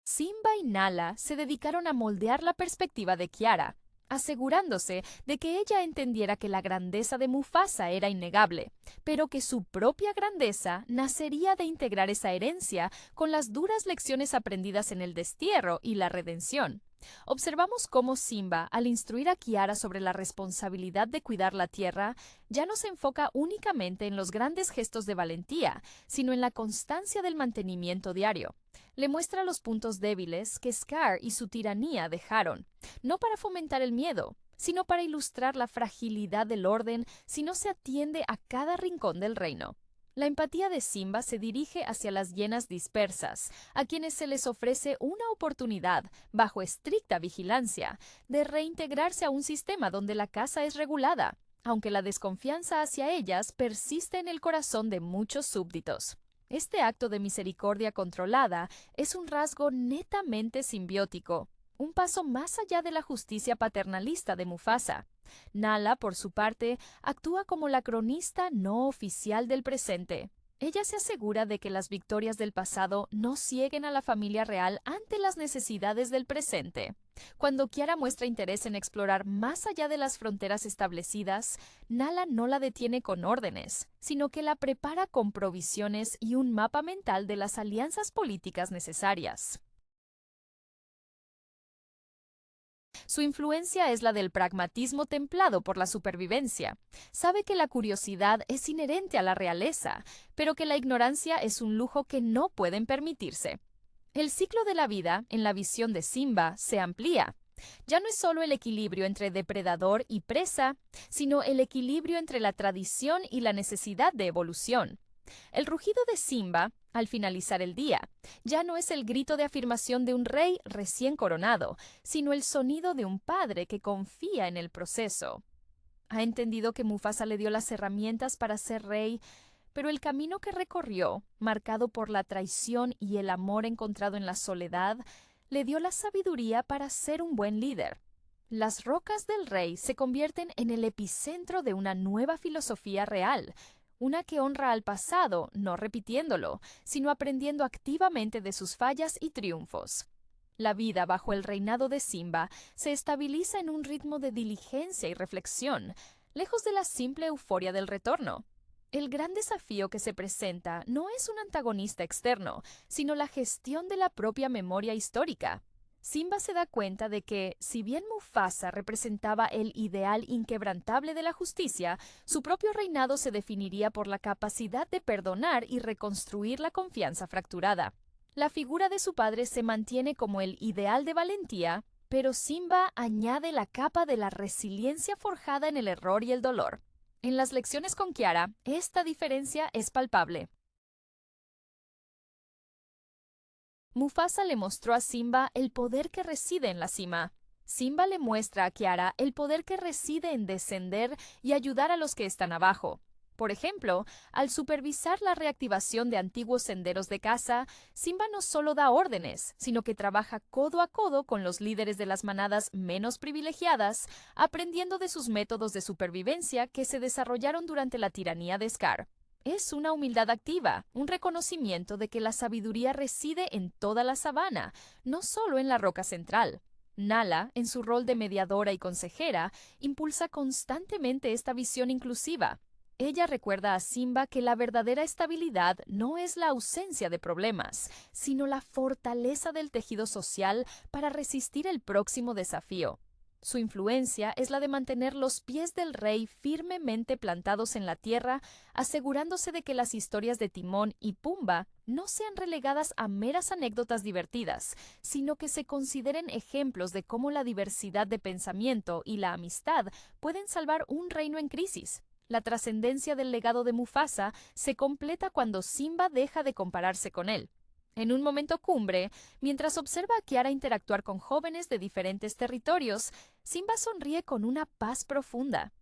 Simba y Nala se dedicaron a moldear la perspectiva de Kiara, asegurándose de que ella entendiera que la grandeza de Mufasa era innegable, pero que su propia grandeza nacería de integrar esa herencia con las duras lecciones aprendidas en el destierro y la redención. Observamos cómo Simba, al instruir a Kiara sobre la responsabilidad de cuidar la tierra, ya no se enfoca únicamente en los grandes gestos de valentía, sino en la constancia del mantenimiento diario. Le muestra los puntos débiles que Scar y su tiranía dejaron, no para fomentar el miedo, sino para ilustrar la fragilidad del orden si no se atiende a cada rincón del reino. La empatía de Simba se dirige hacia las hienas dispersas, a quienes se les ofrece una oportunidad, bajo estricta vigilancia, de reintegrarse a un sistema donde la caza es regulada, aunque la desconfianza hacia ellas persiste en el corazón de muchos súbditos. Este acto de misericordia controlada es un rasgo netamente simbiótico, un paso más allá de la justicia paternalista de Mufasa. Nala, por su parte, actúa como la cronista no oficial del presente. Ella se asegura de que las victorias del pasado no cieguen a la familia real ante las necesidades del presente. Cuando Kiara muestra interés en explorar más allá de las fronteras establecidas, Nala no la detiene con órdenes, sino que la prepara con provisiones y un mapa mental de las alianzas políticas necesarias. Su influencia es la del pragmatismo templado por la supervivencia. Sabe que la curiosidad es inherente a la realeza, pero que la ignorancia es un lujo que no pueden permitirse. El ciclo de la vida, en la visión de Simba, se amplía. Ya no es solo el equilibrio entre depredador y presa, sino el equilibrio entre la tradición y la necesidad de evolución. El rugido de Simba, al finalizar el día, ya no es el grito de afirmación de un rey recién coronado, sino el sonido de un padre que confía en el proceso. Ha entendido que Mufasa le dio las herramientas para ser rey, pero el camino que recorrió, marcado por la traición y el amor encontrado en la soledad, le dio la sabiduría para ser un buen líder. Las rocas del rey se convierten en el epicentro de una nueva filosofía real, una que honra al pasado, no repitiéndolo, sino aprendiendo activamente de sus fallas y triunfos. La vida bajo el reinado de Simba se estabiliza en un ritmo de diligencia y reflexión, lejos de la simple euforia del retorno. El gran desafío que se presenta no es un antagonista externo, sino la gestión de la propia memoria histórica. Simba se da cuenta de que, si bien Mufasa representaba el ideal inquebrantable de la justicia, su propio reinado se definiría por la capacidad de perdonar y reconstruir la confianza fracturada. La figura de su padre se mantiene como el ideal de valentía, pero Simba añade la capa de la resiliencia forjada en el error y el dolor. En las lecciones con Kiara, esta diferencia es palpable. Mufasa le mostró a Simba el poder que reside en la cima. Simba le muestra a Kiara el poder que reside en descender y ayudar a los que están abajo. Por ejemplo, al supervisar la reactivación de antiguos senderos de caza, Simba no solo da órdenes, sino que trabaja codo a codo con los líderes de las manadas menos privilegiadas, aprendiendo de sus métodos de supervivencia que se desarrollaron durante la tiranía de Scar. Es una humildad activa, un reconocimiento de que la sabiduría reside en toda la sabana, no solo en la roca central. Nala, en su rol de mediadora y consejera, impulsa constantemente esta visión inclusiva. Ella recuerda a Simba que la verdadera estabilidad no es la ausencia de problemas, sino la fortaleza del tejido social para resistir el próximo desafío. Su influencia es la de mantener los pies del rey firmemente plantados en la tierra, asegurándose de que las historias de Timón y Pumba no sean relegadas a meras anécdotas divertidas, sino que se consideren ejemplos de cómo la diversidad de pensamiento y la amistad pueden salvar un reino en crisis. La trascendencia del legado de Mufasa se completa cuando Simba deja de compararse con él. En un momento cumbre, mientras observa a Kiara interactuar con jóvenes de diferentes territorios, Simba sonríe con una paz profunda.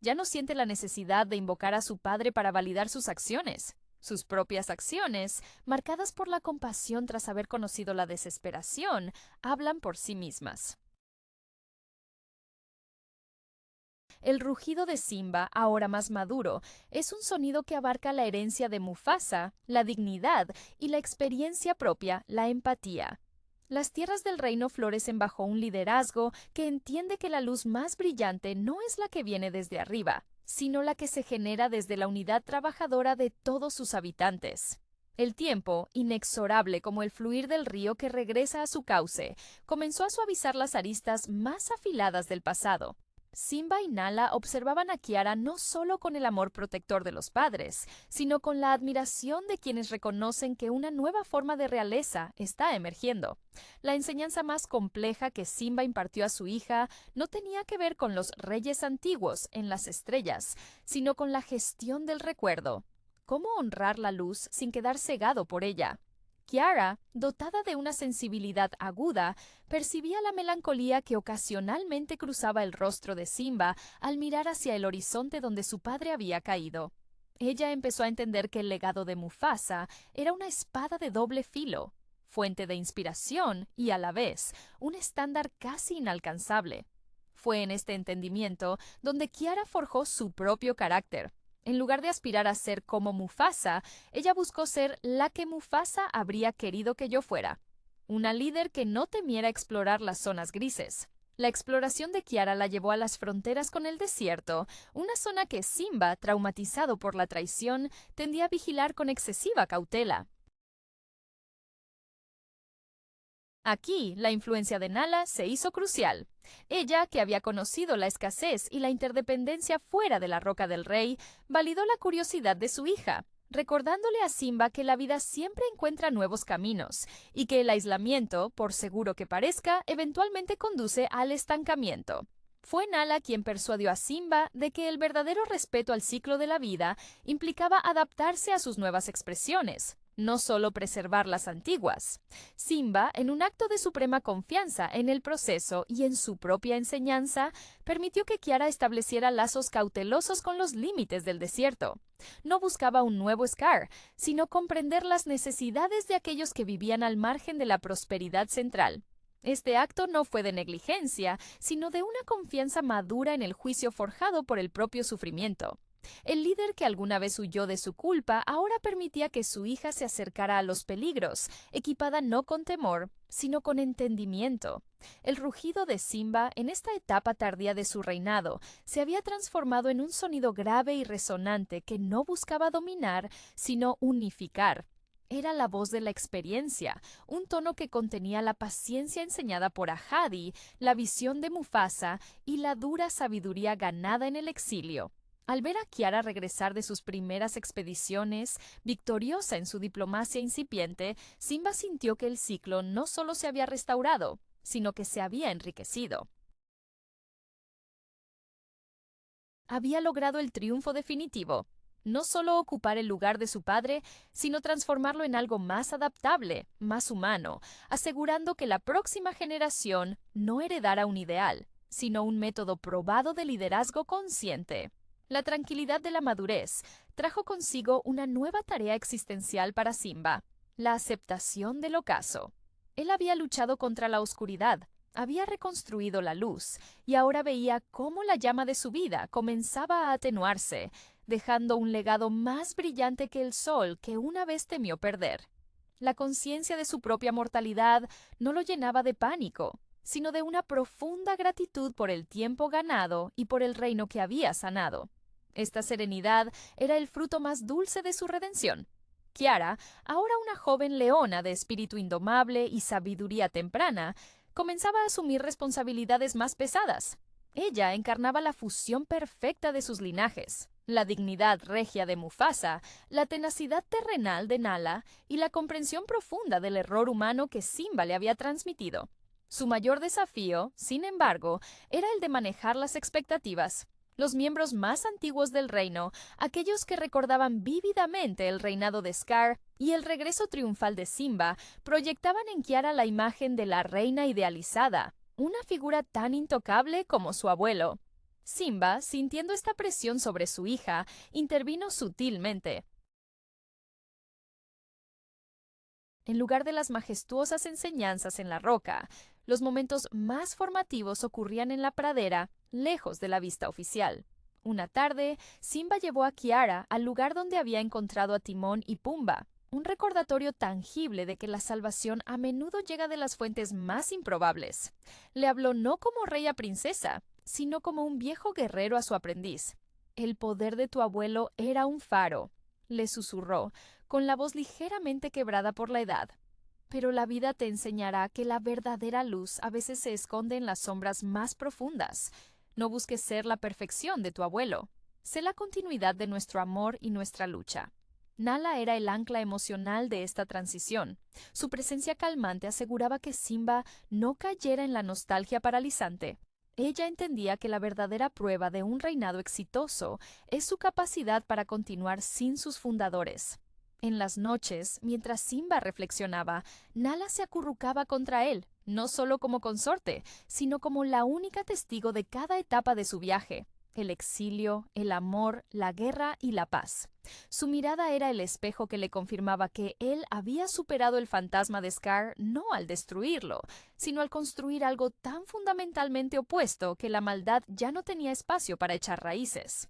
Ya no siente la necesidad de invocar a su padre para validar sus acciones. Sus propias acciones, marcadas por la compasión tras haber conocido la desesperación, hablan por sí mismas. El rugido de Simba, ahora más maduro, es un sonido que abarca la herencia de Mufasa, la dignidad y la experiencia propia, la empatía. Las tierras del reino florecen bajo un liderazgo que entiende que la luz más brillante no es la que viene desde arriba, sino la que se genera desde la unidad trabajadora de todos sus habitantes. El tiempo, inexorable como el fluir del río que regresa a su cauce, comenzó a suavizar las aristas más afiladas del pasado. Simba y Nala observaban a Kiara no solo con el amor protector de los padres, sino con la admiración de quienes reconocen que una nueva forma de realeza está emergiendo. La enseñanza más compleja que Simba impartió a su hija no tenía que ver con los reyes antiguos en las estrellas, sino con la gestión del recuerdo. ¿Cómo honrar la luz sin quedar cegado por ella? Kiara, dotada de una sensibilidad aguda, percibía la melancolía que ocasionalmente cruzaba el rostro de Simba al mirar hacia el horizonte donde su padre había caído. Ella empezó a entender que el legado de Mufasa era una espada de doble filo, fuente de inspiración y, a la vez, un estándar casi inalcanzable. Fue en este entendimiento donde Kiara forjó su propio carácter. En lugar de aspirar a ser como Mufasa, ella buscó ser la que Mufasa habría querido que yo fuera. Una líder que no temiera explorar las zonas grises. La exploración de Kiara la llevó a las fronteras con el desierto, una zona que Simba, traumatizado por la traición, tendía a vigilar con excesiva cautela. Aquí, la influencia de Nala se hizo crucial. Ella, que había conocido la escasez y la interdependencia fuera de la Roca del Rey, validó la curiosidad de su hija, recordándole a Simba que la vida siempre encuentra nuevos caminos y que el aislamiento, por seguro que parezca, eventualmente conduce al estancamiento. Fue Nala quien persuadió a Simba de que el verdadero respeto al ciclo de la vida implicaba adaptarse a sus nuevas expresiones, no solo preservar las antiguas. Simba, en un acto de suprema confianza en el proceso y en su propia enseñanza, permitió que Kiara estableciera lazos cautelosos con los límites del desierto. No buscaba un nuevo Scar, sino comprender las necesidades de aquellos que vivían al margen de la prosperidad central. Este acto no fue de negligencia, sino de una confianza madura en el juicio forjado por el propio sufrimiento. El líder que alguna vez huyó de su culpa ahora permitía que su hija se acercara a los peligros, equipada no con temor, sino con entendimiento. El rugido de Simba, en esta etapa tardía de su reinado, se había transformado en un sonido grave y resonante que no buscaba dominar, sino unificar. Era la voz de la experiencia, un tono que contenía la paciencia enseñada por Ahadi, la visión de Mufasa y la dura sabiduría ganada en el exilio. Al ver a Kiara regresar de sus primeras expediciones, victoriosa en su diplomacia incipiente, Simba sintió que el ciclo no solo se había restaurado, sino que se había enriquecido. Había logrado el triunfo definitivo. No solo ocupar el lugar de su padre, sino transformarlo en algo más adaptable, más humano, asegurando que la próxima generación no heredara un ideal, sino un método probado de liderazgo consciente. La tranquilidad de la madurez trajo consigo una nueva tarea existencial para Simba, la aceptación del ocaso. Él había luchado contra la oscuridad, había reconstruido la luz, y ahora veía cómo la llama de su vida comenzaba a atenuarse, dejando un legado más brillante que el sol que una vez temió perder. La conciencia de su propia mortalidad no lo llenaba de pánico, sino de una profunda gratitud por el tiempo ganado y por el reino que había sanado. Esta serenidad era el fruto más dulce de su redención. Kiara, ahora una joven leona de espíritu indomable y sabiduría temprana, comenzaba a asumir responsabilidades más pesadas. Ella encarnaba la fusión perfecta de sus linajes, la dignidad regia de Mufasa, la tenacidad terrenal de Nala y la comprensión profunda del error humano que Simba le había transmitido. Su mayor desafío, sin embargo, era el de manejar las expectativas. Los miembros más antiguos del reino, aquellos que recordaban vívidamente el reinado de Scar y el regreso triunfal de Simba, proyectaban en Kiara la imagen de la reina idealizada, una figura tan intocable como su abuelo. Simba, sintiendo esta presión sobre su hija, intervino sutilmente. En lugar de las majestuosas enseñanzas en la roca, los momentos más formativos ocurrían en la pradera, lejos de la vista oficial. Una tarde, Simba llevó a Kiara al lugar donde había encontrado a Timón y Pumba, un recordatorio tangible de que la salvación a menudo llega de las fuentes más improbables. Le habló no como rey a princesa, sino como un viejo guerrero a su aprendiz. El poder de tu abuelo era un faro, le susurró, con la voz ligeramente quebrada por la edad. Pero la vida te enseñará que la verdadera luz a veces se esconde en las sombras más profundas. No busques ser la perfección de tu abuelo. Sé la continuidad de nuestro amor y nuestra lucha. Nala era el ancla emocional de esta transición. Su presencia calmante aseguraba que Simba no cayera en la nostalgia paralizante. Ella entendía que la verdadera prueba de un reinado exitoso es su capacidad para continuar sin sus fundadores. En las noches, mientras Simba reflexionaba, Nala se acurrucaba contra él, no solo como consorte, sino como la única testigo de cada etapa de su viaje: el exilio, el amor, la guerra y la paz. Su mirada era el espejo que le confirmaba que él había superado el fantasma de Scar no al destruirlo, sino al construir algo tan fundamentalmente opuesto que la maldad ya no tenía espacio para echar raíces.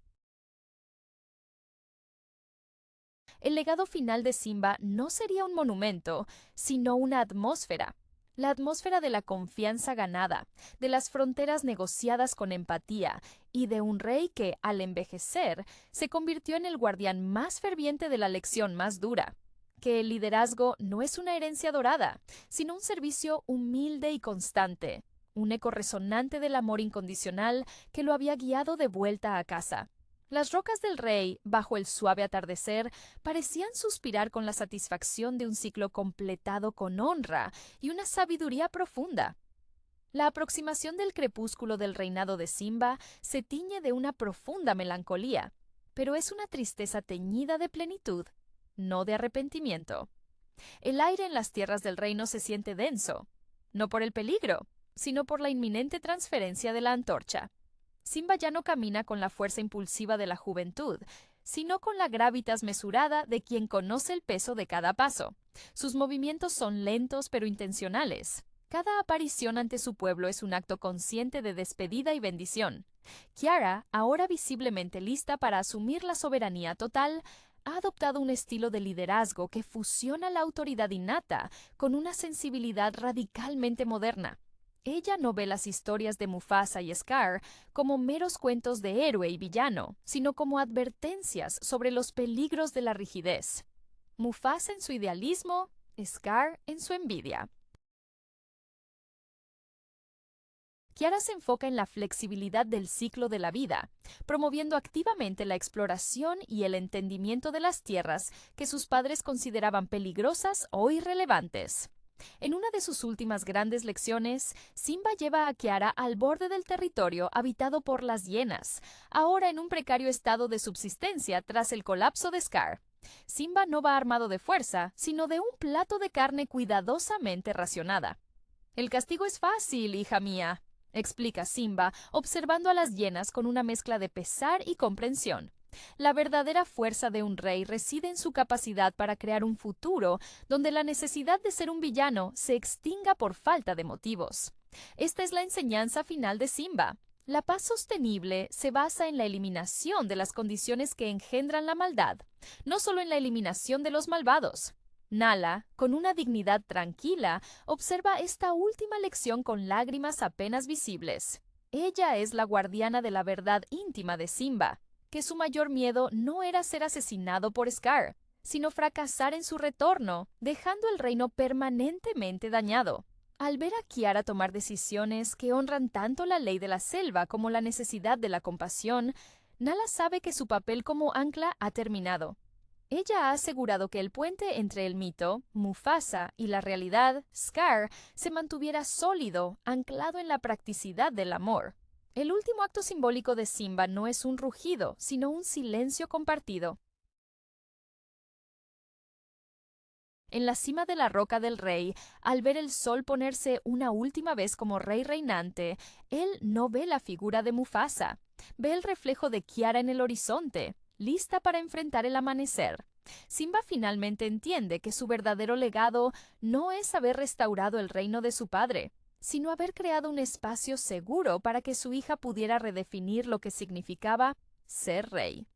El legado final de Simba no sería un monumento, sino una atmósfera. La atmósfera de la confianza ganada, de las fronteras negociadas con empatía y de un rey que, al envejecer, se convirtió en el guardián más ferviente de la lección más dura: que el liderazgo no es una herencia dorada, sino un servicio humilde y constante, un eco resonante del amor incondicional que lo había guiado de vuelta a casa. Las rocas del rey, bajo el suave atardecer, parecían suspirar con la satisfacción de un ciclo completado con honra y una sabiduría profunda. La aproximación del crepúsculo del reinado de Simba se tiñe de una profunda melancolía, pero es una tristeza teñida de plenitud, no de arrepentimiento. El aire en las tierras del reino se siente denso, no por el peligro, sino por la inminente transferencia de la antorcha. Simba ya no camina con la fuerza impulsiva de la juventud, sino con la gravitas mesurada de quien conoce el peso de cada paso. Sus movimientos son lentos pero intencionales. Cada aparición ante su pueblo es un acto consciente de despedida y bendición. Kiara, ahora visiblemente lista para asumir la soberanía total, ha adoptado un estilo de liderazgo que fusiona la autoridad innata con una sensibilidad radicalmente moderna. Ella no ve las historias de Mufasa y Scar como meros cuentos de héroe y villano, sino como advertencias sobre los peligros de la rigidez. Mufasa en su idealismo, Scar en su envidia. Kiara se enfoca en la flexibilidad del ciclo de la vida, promoviendo activamente la exploración y el entendimiento de las tierras que sus padres consideraban peligrosas o irrelevantes. En una de sus últimas grandes lecciones, Simba lleva a Kiara al borde del territorio habitado por las hienas, ahora en un precario estado de subsistencia tras el colapso de Scar. Simba no va armado de fuerza, sino de un plato de carne cuidadosamente racionada. «El castigo es fácil, hija mía», explica Simba, observando a las hienas con una mezcla de pesar y comprensión. La verdadera fuerza de un rey reside en su capacidad para crear un futuro donde la necesidad de ser un villano se extinga por falta de motivos. Esta es la enseñanza final de Simba. La paz sostenible se basa en la eliminación de las condiciones que engendran la maldad, no solo en la eliminación de los malvados. Nala, con una dignidad tranquila, observa esta última lección con lágrimas apenas visibles. Ella es la guardiana de la verdad íntima de Simba, que su mayor miedo no era ser asesinado por Scar, sino fracasar en su retorno, dejando el reino permanentemente dañado. Al ver a Kiara tomar decisiones que honran tanto la ley de la selva como la necesidad de la compasión, Nala sabe que su papel como ancla ha terminado. Ella ha asegurado que el puente entre el mito, Mufasa, y la realidad, Scar, se mantuviera sólido, anclado en la practicidad del amor. El último acto simbólico de Simba no es un rugido, sino un silencio compartido. En la cima de la roca del rey, al ver el sol ponerse una última vez como rey reinante, él no ve la figura de Mufasa, ve el reflejo de Kiara en el horizonte, lista para enfrentar el amanecer. Simba finalmente entiende que su verdadero legado no es haber restaurado el reino de su padre, sino haber creado un espacio seguro para que su hija pudiera redefinir lo que significaba ser rey.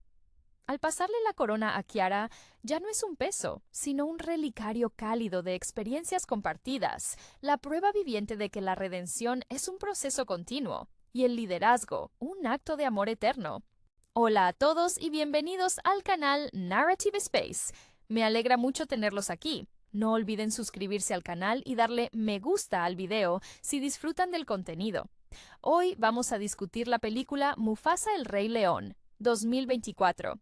Al pasarle la corona a Kiara, ya no es un peso, sino un relicario cálido de experiencias compartidas, la prueba viviente de que la redención es un proceso continuo y el liderazgo un acto de amor eterno. Hola a todos y bienvenidos al canal Narrative Space. Me alegra mucho tenerlos aquí. No olviden suscribirse al canal y darle me gusta al video si disfrutan del contenido. Hoy vamos a discutir la película Mufasa el Rey León, 2024.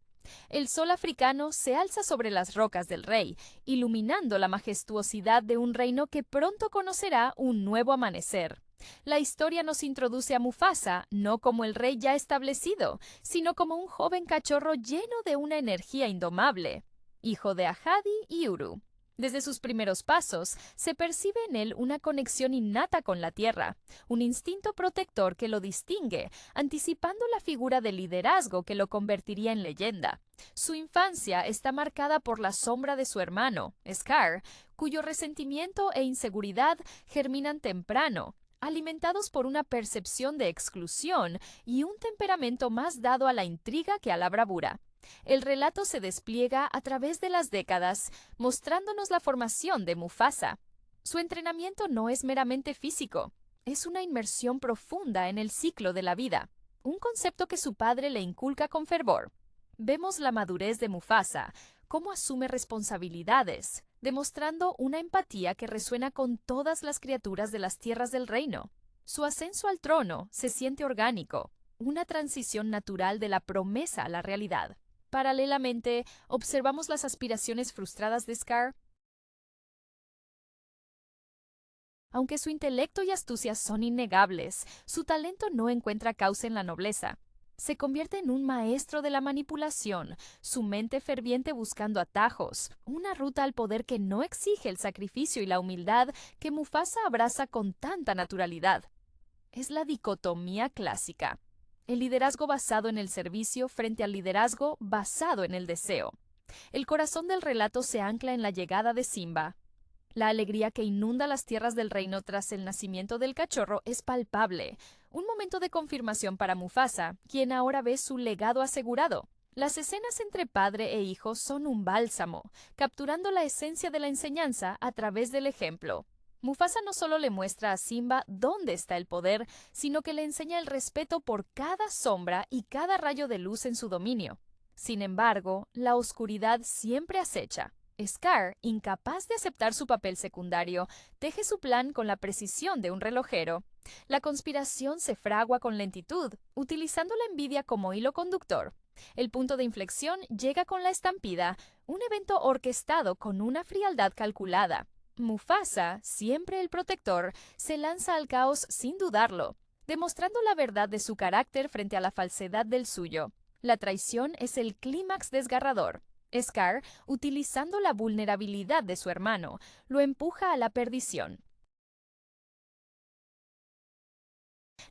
El sol africano se alza sobre las rocas del rey, iluminando la majestuosidad de un reino que pronto conocerá un nuevo amanecer. La historia nos introduce a Mufasa no como el rey ya establecido, sino como un joven cachorro lleno de una energía indomable, hijo de Ahadi y Uru. Desde sus primeros pasos, se percibe en él una conexión innata con la tierra, un instinto protector que lo distingue, anticipando la figura de liderazgo que lo convertiría en leyenda. Su infancia está marcada por la sombra de su hermano, Scar, cuyo resentimiento e inseguridad germinan temprano, alimentados por una percepción de exclusión y un temperamento más dado a la intriga que a la bravura. El relato se despliega a través de las décadas, mostrándonos la formación de Mufasa. Su entrenamiento no es meramente físico, es una inmersión profunda en el ciclo de la vida, un concepto que su padre le inculca con fervor. Vemos la madurez de Mufasa, cómo asume responsabilidades, demostrando una empatía que resuena con todas las criaturas de las tierras del reino. Su ascenso al trono se siente orgánico, una transición natural de la promesa a la realidad. Paralelamente, observamos las aspiraciones frustradas de Scar. Aunque su intelecto y astucia son innegables, su talento no encuentra causa en la nobleza. Se convierte en un maestro de la manipulación, su mente ferviente buscando atajos, una ruta al poder que no exige el sacrificio y la humildad que Mufasa abraza con tanta naturalidad. Es la dicotomía clásica. El liderazgo basado en el servicio frente al liderazgo basado en el deseo. El corazón del relato se ancla en la llegada de Simba. La alegría que inunda las tierras del reino tras el nacimiento del cachorro es palpable, un momento de confirmación para Mufasa, quien ahora ve su legado asegurado. Las escenas entre padre e hijo son un bálsamo, capturando la esencia de la enseñanza a través del ejemplo. Mufasa no solo le muestra a Simba dónde está el poder, sino que le enseña el respeto por cada sombra y cada rayo de luz en su dominio. Sin embargo, la oscuridad siempre acecha. Scar, incapaz de aceptar su papel secundario, teje su plan con la precisión de un relojero. La conspiración se fragua con lentitud, utilizando la envidia como hilo conductor. El punto de inflexión llega con la estampida, un evento orquestado con una frialdad calculada. Mufasa, siempre el protector, se lanza al caos sin dudarlo, demostrando la verdad de su carácter frente a la falsedad del suyo. La traición es el clímax desgarrador. Scar, utilizando la vulnerabilidad de su hermano, lo empuja a la perdición.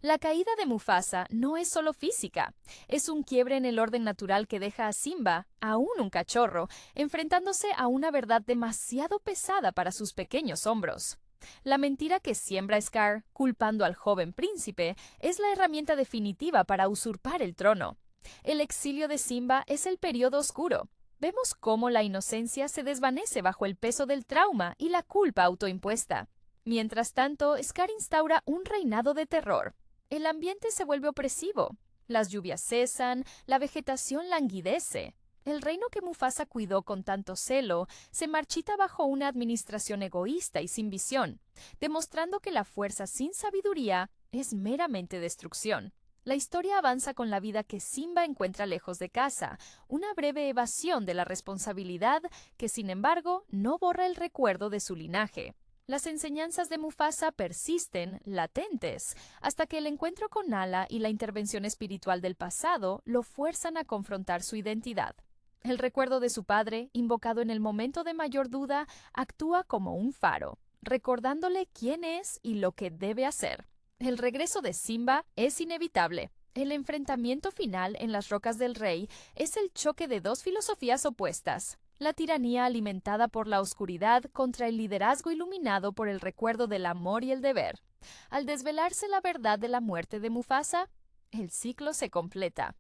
La caída de Mufasa no es solo física, es un quiebre en el orden natural que deja a Simba, aún un cachorro, enfrentándose a una verdad demasiado pesada para sus pequeños hombros. La mentira que siembra Scar, culpando al joven príncipe, es la herramienta definitiva para usurpar el trono. El exilio de Simba es el periodo oscuro. Vemos cómo la inocencia se desvanece bajo el peso del trauma y la culpa autoimpuesta. Mientras tanto, Scar instaura un reinado de terror. El ambiente se vuelve opresivo. Las lluvias cesan, la vegetación languidece. El reino que Mufasa cuidó con tanto celo se marchita bajo una administración egoísta y sin visión, demostrando que la fuerza sin sabiduría es meramente destrucción. La historia avanza con la vida que Simba encuentra lejos de casa, una breve evasión de la responsabilidad que, sin embargo, no borra el recuerdo de su linaje. Las enseñanzas de Mufasa persisten, latentes, hasta que el encuentro con Nala y la intervención espiritual del pasado lo fuerzan a confrontar su identidad. El recuerdo de su padre, invocado en el momento de mayor duda, actúa como un faro, recordándole quién es y lo que debe hacer. El regreso de Simba es inevitable. El enfrentamiento final en las Rocas del Rey es el choque de dos filosofías opuestas: la tiranía alimentada por la oscuridad contra el liderazgo iluminado por el recuerdo del amor y el deber. Al desvelarse la verdad de la muerte de Mufasa, el ciclo se completa.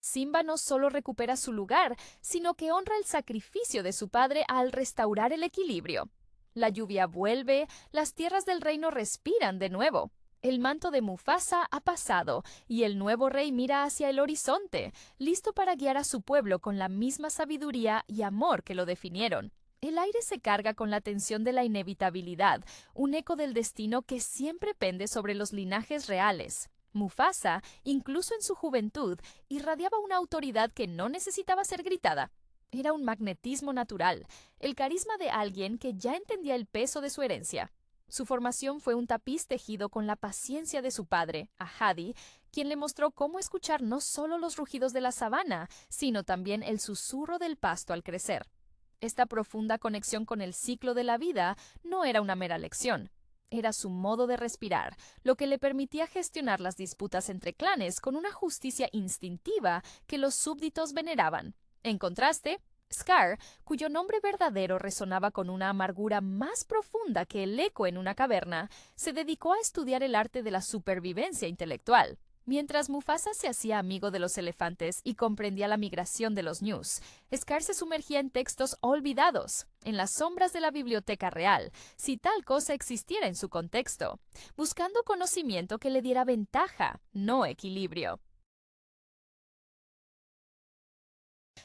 Simba no solo recupera su lugar, sino que honra el sacrificio de su padre al restaurar el equilibrio. La lluvia vuelve, las tierras del reino respiran de nuevo. El manto de Mufasa ha pasado y el nuevo rey mira hacia el horizonte, listo para guiar a su pueblo con la misma sabiduría y amor que lo definieron. El aire se carga con la tensión de la inevitabilidad, un eco del destino que siempre pende sobre los linajes reales. Mufasa, incluso en su juventud, irradiaba una autoridad que no necesitaba ser gritada. Era un magnetismo natural, el carisma de alguien que ya entendía el peso de su herencia. Su formación fue un tapiz tejido con la paciencia de su padre, Ahadi, quien le mostró cómo escuchar no solo los rugidos de la sabana, sino también el susurro del pasto al crecer. Esta profunda conexión con el ciclo de la vida no era una mera lección. Era su modo de respirar, lo que le permitía gestionar las disputas entre clanes con una justicia instintiva que los súbditos veneraban. En contraste, Scar, cuyo nombre verdadero resonaba con una amargura más profunda que el eco en una caverna, se dedicó a estudiar el arte de la supervivencia intelectual. Mientras Mufasa se hacía amigo de los elefantes y comprendía la migración de los ñus, Scar se sumergía en textos olvidados, en las sombras de la biblioteca real, si tal cosa existiera en su contexto, buscando conocimiento que le diera ventaja, no equilibrio.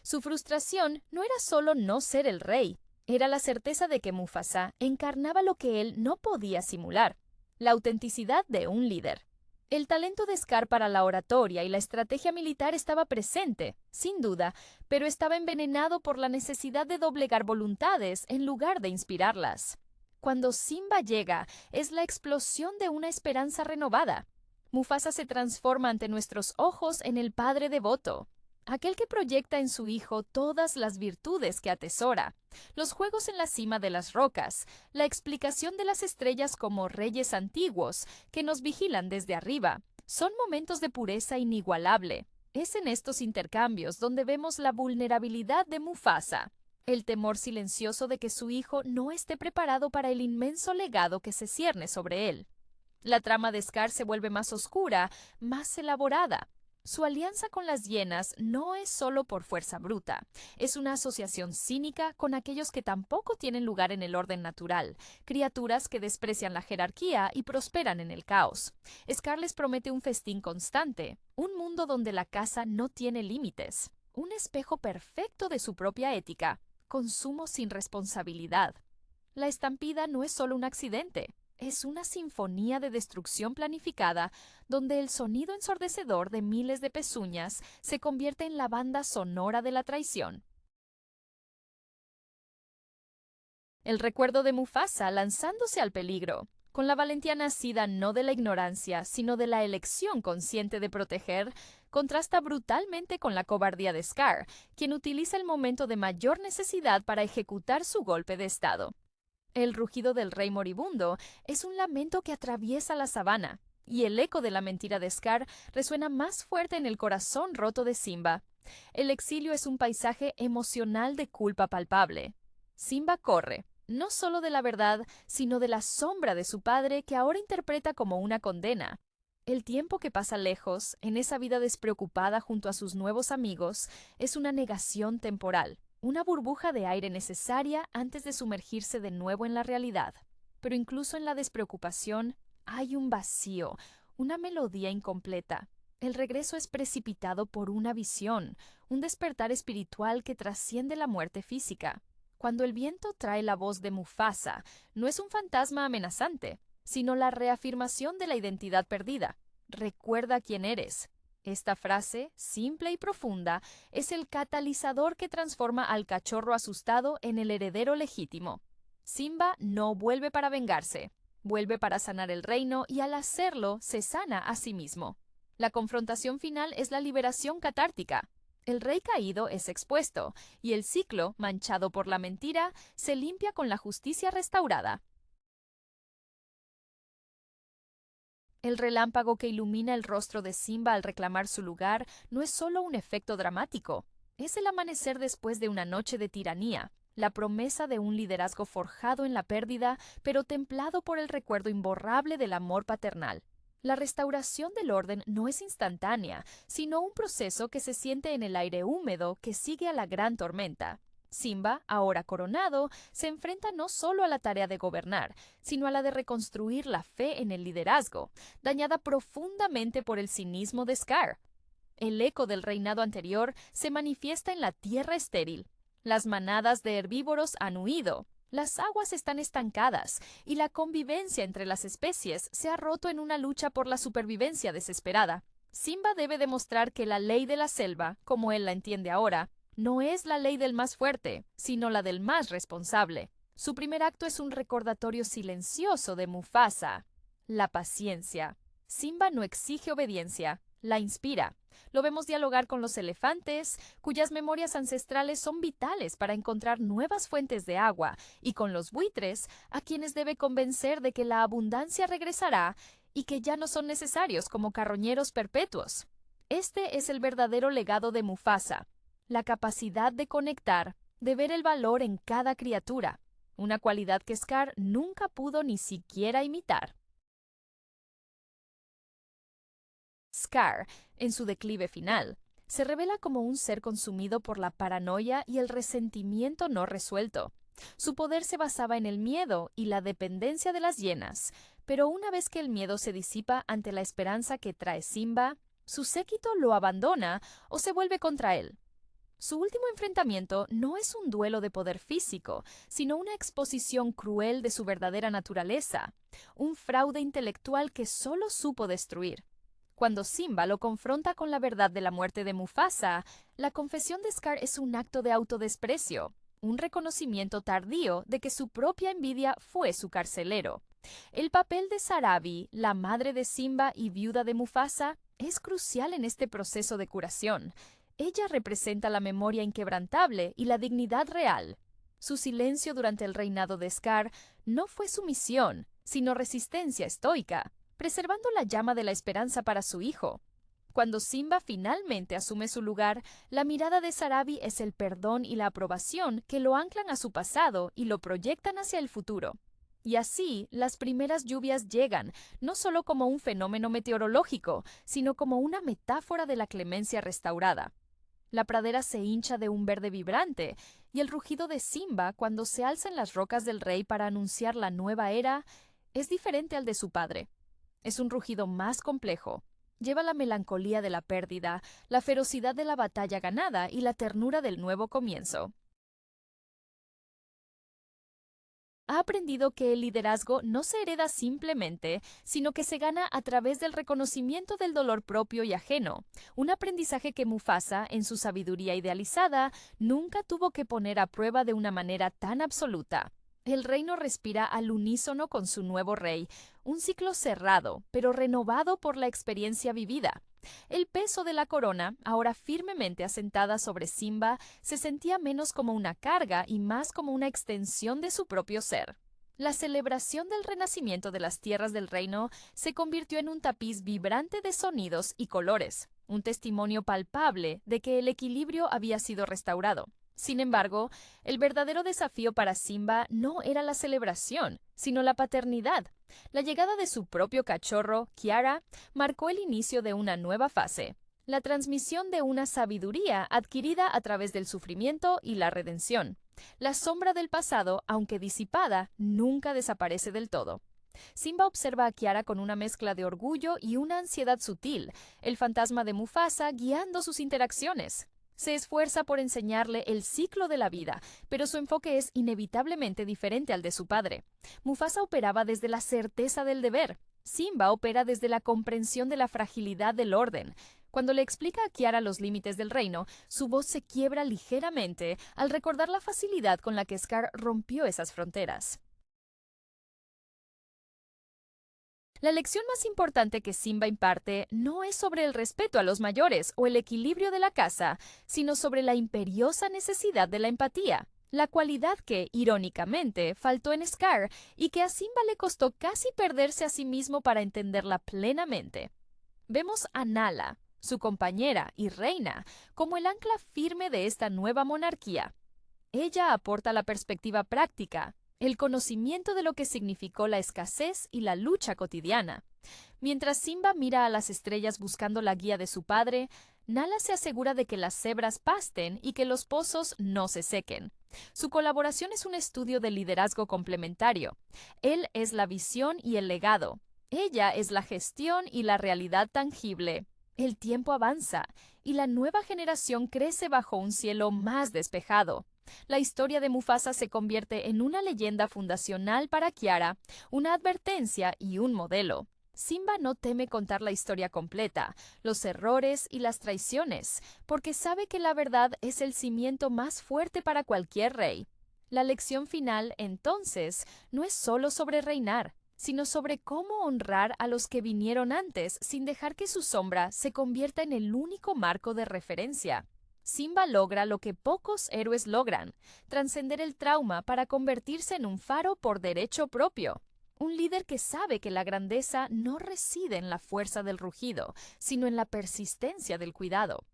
Su frustración no era solo no ser el rey, era la certeza de que Mufasa encarnaba lo que él no podía simular: la autenticidad de un líder. El talento de Scar para la oratoria y la estrategia militar estaba presente, sin duda, pero estaba envenenado por la necesidad de doblegar voluntades en lugar de inspirarlas. Cuando Simba llega, es la explosión de una esperanza renovada. Mufasa se transforma ante nuestros ojos en el padre devoto, aquel que proyecta en su hijo todas las virtudes que atesora: los juegos en la cima de las rocas, la explicación de las estrellas como reyes antiguos que nos vigilan desde arriba. Son momentos de pureza inigualable. Es en estos intercambios donde vemos la vulnerabilidad de Mufasa, el temor silencioso de que su hijo no esté preparado para el inmenso legado que se cierne sobre él. La trama de Scar se vuelve más oscura, más elaborada. Su alianza con las hienas no es solo por fuerza bruta, es una asociación cínica con aquellos que tampoco tienen lugar en el orden natural, criaturas que desprecian la jerarquía y prosperan en el caos. Scar les promete un festín constante, un mundo donde la caza no tiene límites, un espejo perfecto de su propia ética, consumo sin responsabilidad. La estampida no es solo un accidente. Es una sinfonía de destrucción planificada, donde el sonido ensordecedor de miles de pezuñas se convierte en la banda sonora de la traición. El recuerdo de Mufasa lanzándose al peligro, con la valentía nacida no de la ignorancia, sino de la elección consciente de proteger, contrasta brutalmente con la cobardía de Scar, quien utiliza el momento de mayor necesidad para ejecutar su golpe de estado. El rugido del rey moribundo es un lamento que atraviesa la sabana, y el eco de la mentira de Scar resuena más fuerte en el corazón roto de Simba. El exilio es un paisaje emocional de culpa palpable. Simba corre, no solo de la verdad, sino de la sombra de su padre que ahora interpreta como una condena. El tiempo que pasa lejos, en esa vida despreocupada junto a sus nuevos amigos, es una negación temporal. Una burbuja de aire necesaria antes de sumergirse de nuevo en la realidad. Pero incluso en la despreocupación hay un vacío, una melodía incompleta. El regreso es precipitado por una visión, un despertar espiritual que trasciende la muerte física. Cuando el viento trae la voz de Mufasa, no es un fantasma amenazante, sino la reafirmación de la identidad perdida. Recuerda quién eres. Esta frase, simple y profunda, es el catalizador que transforma al cachorro asustado en el heredero legítimo. Simba no vuelve para vengarse, vuelve para sanar el reino y al hacerlo se sana a sí mismo. La confrontación final es la liberación catártica. El rey caído es expuesto, y el ciclo, manchado por la mentira, se limpia con la justicia restaurada. El relámpago que ilumina el rostro de Simba al reclamar su lugar no es solo un efecto dramático, es el amanecer después de una noche de tiranía, la promesa de un liderazgo forjado en la pérdida, pero templado por el recuerdo imborrable del amor paternal. La restauración del orden no es instantánea, sino un proceso que se siente en el aire húmedo que sigue a la gran tormenta. Simba, ahora coronado, se enfrenta no solo a la tarea de gobernar, sino a la de reconstruir la fe en el liderazgo, dañada profundamente por el cinismo de Scar. El eco del reinado anterior se manifiesta en la tierra estéril. Las manadas de herbívoros han huido, las aguas están estancadas y la convivencia entre las especies se ha roto en una lucha por la supervivencia desesperada. Simba debe demostrar que la ley de la selva, como él la entiende ahora, no es la ley del más fuerte, sino la del más responsable. Su primer acto es un recordatorio silencioso de Mufasa: la paciencia. Simba no exige obediencia, la inspira. Lo vemos dialogar con los elefantes, cuyas memorias ancestrales son vitales para encontrar nuevas fuentes de agua, y con los buitres, a quienes debe convencer de que la abundancia regresará y que ya no son necesarios como carroñeros perpetuos. Este es el verdadero legado de Mufasa: la capacidad de conectar, de ver el valor en cada criatura, una cualidad que Scar nunca pudo ni siquiera imitar. Scar, en su declive final, se revela como un ser consumido por la paranoia y el resentimiento no resuelto. Su poder se basaba en el miedo y la dependencia de las hienas, pero una vez que el miedo se disipa ante la esperanza que trae Simba, su séquito lo abandona o se vuelve contra él. Su último enfrentamiento no es un duelo de poder físico, sino una exposición cruel de su verdadera naturaleza, un fraude intelectual que solo supo destruir. Cuando Simba lo confronta con la verdad de la muerte de Mufasa, la confesión de Scar es un acto de autodesprecio, un reconocimiento tardío de que su propia envidia fue su carcelero. El papel de Sarabi, la madre de Simba y viuda de Mufasa, es crucial en este proceso de curación. Ella representa la memoria inquebrantable y la dignidad real. Su silencio durante el reinado de Scar no fue sumisión, sino resistencia estoica, preservando la llama de la esperanza para su hijo. Cuando Simba finalmente asume su lugar, la mirada de Sarabi es el perdón y la aprobación que lo anclan a su pasado y lo proyectan hacia el futuro. Y así, las primeras lluvias llegan, no solo como un fenómeno meteorológico, sino como una metáfora de la clemencia restaurada. La pradera se hincha de un verde vibrante, y el rugido de Simba cuando se alza en las rocas del rey para anunciar la nueva era es diferente al de su padre. Es un rugido más complejo. Lleva la melancolía de la pérdida, la ferocidad de la batalla ganada y la ternura del nuevo comienzo. Ha aprendido que el liderazgo no se hereda simplemente, sino que se gana a través del reconocimiento del dolor propio y ajeno, un aprendizaje que Mufasa, en su sabiduría idealizada, nunca tuvo que poner a prueba de una manera tan absoluta. El reino respira al unísono con su nuevo rey, un ciclo cerrado, pero renovado por la experiencia vivida. El peso de la corona, ahora firmemente asentada sobre Simba, se sentía menos como una carga y más como una extensión de su propio ser. La celebración del renacimiento de las tierras del reino se convirtió en un tapiz vibrante de sonidos y colores, un testimonio palpable de que el equilibrio había sido restaurado. Sin embargo, el verdadero desafío para Simba no era la celebración, sino la paternidad. La llegada de su propio cachorro, Kiara, marcó el inicio de una nueva fase, la transmisión de una sabiduría adquirida a través del sufrimiento y la redención. La sombra del pasado, aunque disipada, nunca desaparece del todo. Simba observa a Kiara con una mezcla de orgullo y una ansiedad sutil, el fantasma de Mufasa guiando sus interacciones. Se esfuerza por enseñarle el ciclo de la vida, pero su enfoque es inevitablemente diferente al de su padre. Mufasa operaba desde la certeza del deber. Simba opera desde la comprensión de la fragilidad del orden. Cuando le explica a Kiara los límites del reino, su voz se quiebra ligeramente al recordar la facilidad con la que Scar rompió esas fronteras. La lección más importante que Simba imparte no es sobre el respeto a los mayores o el equilibrio de la casa, sino sobre la imperiosa necesidad de la empatía, la cualidad que, irónicamente, faltó en Scar y que a Simba le costó casi perderse a sí mismo para entenderla plenamente. Vemos a Nala, su compañera y reina, como el ancla firme de esta nueva monarquía. Ella aporta la perspectiva práctica, el conocimiento de lo que significó la escasez y la lucha cotidiana. Mientras Simba mira a las estrellas buscando la guía de su padre, Nala se asegura de que las cebras pasten y que los pozos no se sequen. Su colaboración es un estudio de liderazgo complementario. Él es la visión y el legado. Ella es la gestión y la realidad tangible. El tiempo avanza y la nueva generación crece bajo un cielo más despejado. La historia de Mufasa se convierte en una leyenda fundacional para Kiara, una advertencia y un modelo. Simba no teme contar la historia completa, los errores y las traiciones, porque sabe que la verdad es el cimiento más fuerte para cualquier rey. La lección final, entonces, no es solo sobre reinar, sino sobre cómo honrar a los que vinieron antes sin dejar que su sombra se convierta en el único marco de referencia. Simba logra lo que pocos héroes logran, trascender el trauma para convertirse en un faro por derecho propio. Un líder que sabe que la grandeza no reside en la fuerza del rugido, sino en la persistencia del cuidado.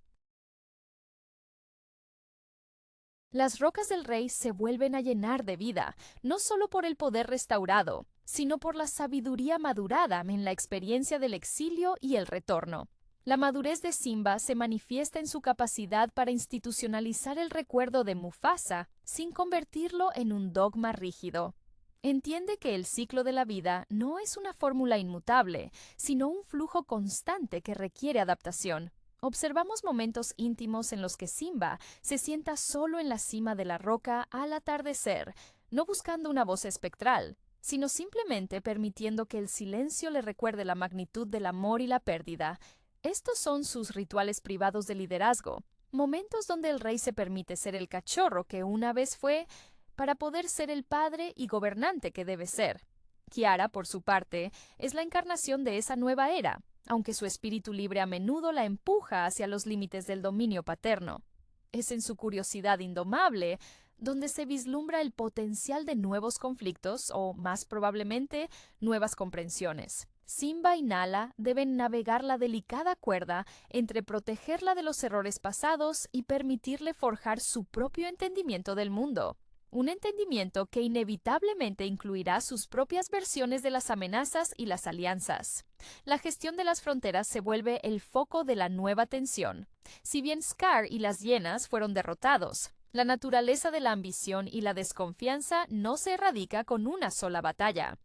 Las rocas del rey se vuelven a llenar de vida, no solo por el poder restaurado, sino por la sabiduría madurada en la experiencia del exilio y el retorno. La madurez de Simba se manifiesta en su capacidad para institucionalizar el recuerdo de Mufasa sin convertirlo en un dogma rígido. Entiende que el ciclo de la vida no es una fórmula inmutable, sino un flujo constante que requiere adaptación. Observamos momentos íntimos en los que Simba se sienta solo en la cima de la roca al atardecer, no buscando una voz espectral, sino simplemente permitiendo que el silencio le recuerde la magnitud del amor y la pérdida. Estos son sus rituales privados de liderazgo, momentos donde el rey se permite ser el cachorro que una vez fue para poder ser el padre y gobernante que debe ser. Kiara, por su parte, es la encarnación de esa nueva era, aunque su espíritu libre a menudo la empuja hacia los límites del dominio paterno. Es en su curiosidad indomable donde se vislumbra el potencial de nuevos conflictos o, más probablemente, nuevas comprensiones. Simba y Nala deben navegar la delicada cuerda entre protegerla de los errores pasados y permitirle forjar su propio entendimiento del mundo. Un entendimiento que inevitablemente incluirá sus propias versiones de las amenazas y las alianzas. La gestión de las fronteras se vuelve el foco de la nueva tensión. Si bien Scar y las hienas fueron derrotados, la naturaleza de la ambición y la desconfianza no se erradica con una sola batalla.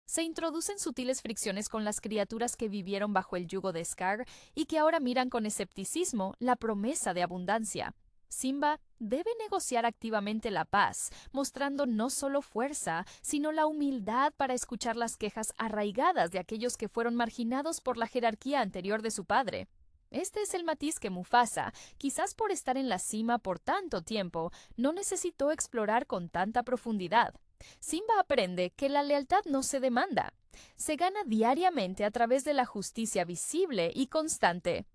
Se introducen sutiles fricciones con las criaturas que vivieron bajo el yugo de Scar y que ahora miran con escepticismo la promesa de abundancia. Simba debe negociar activamente la paz, mostrando no solo fuerza, sino la humildad para escuchar las quejas arraigadas de aquellos que fueron marginados por la jerarquía anterior de su padre. Este es el matiz que Mufasa, quizás por estar en la cima por tanto tiempo, no necesitó explorar con tanta profundidad. Simba aprende que la lealtad no se demanda, se gana diariamente a través de la justicia visible y constante.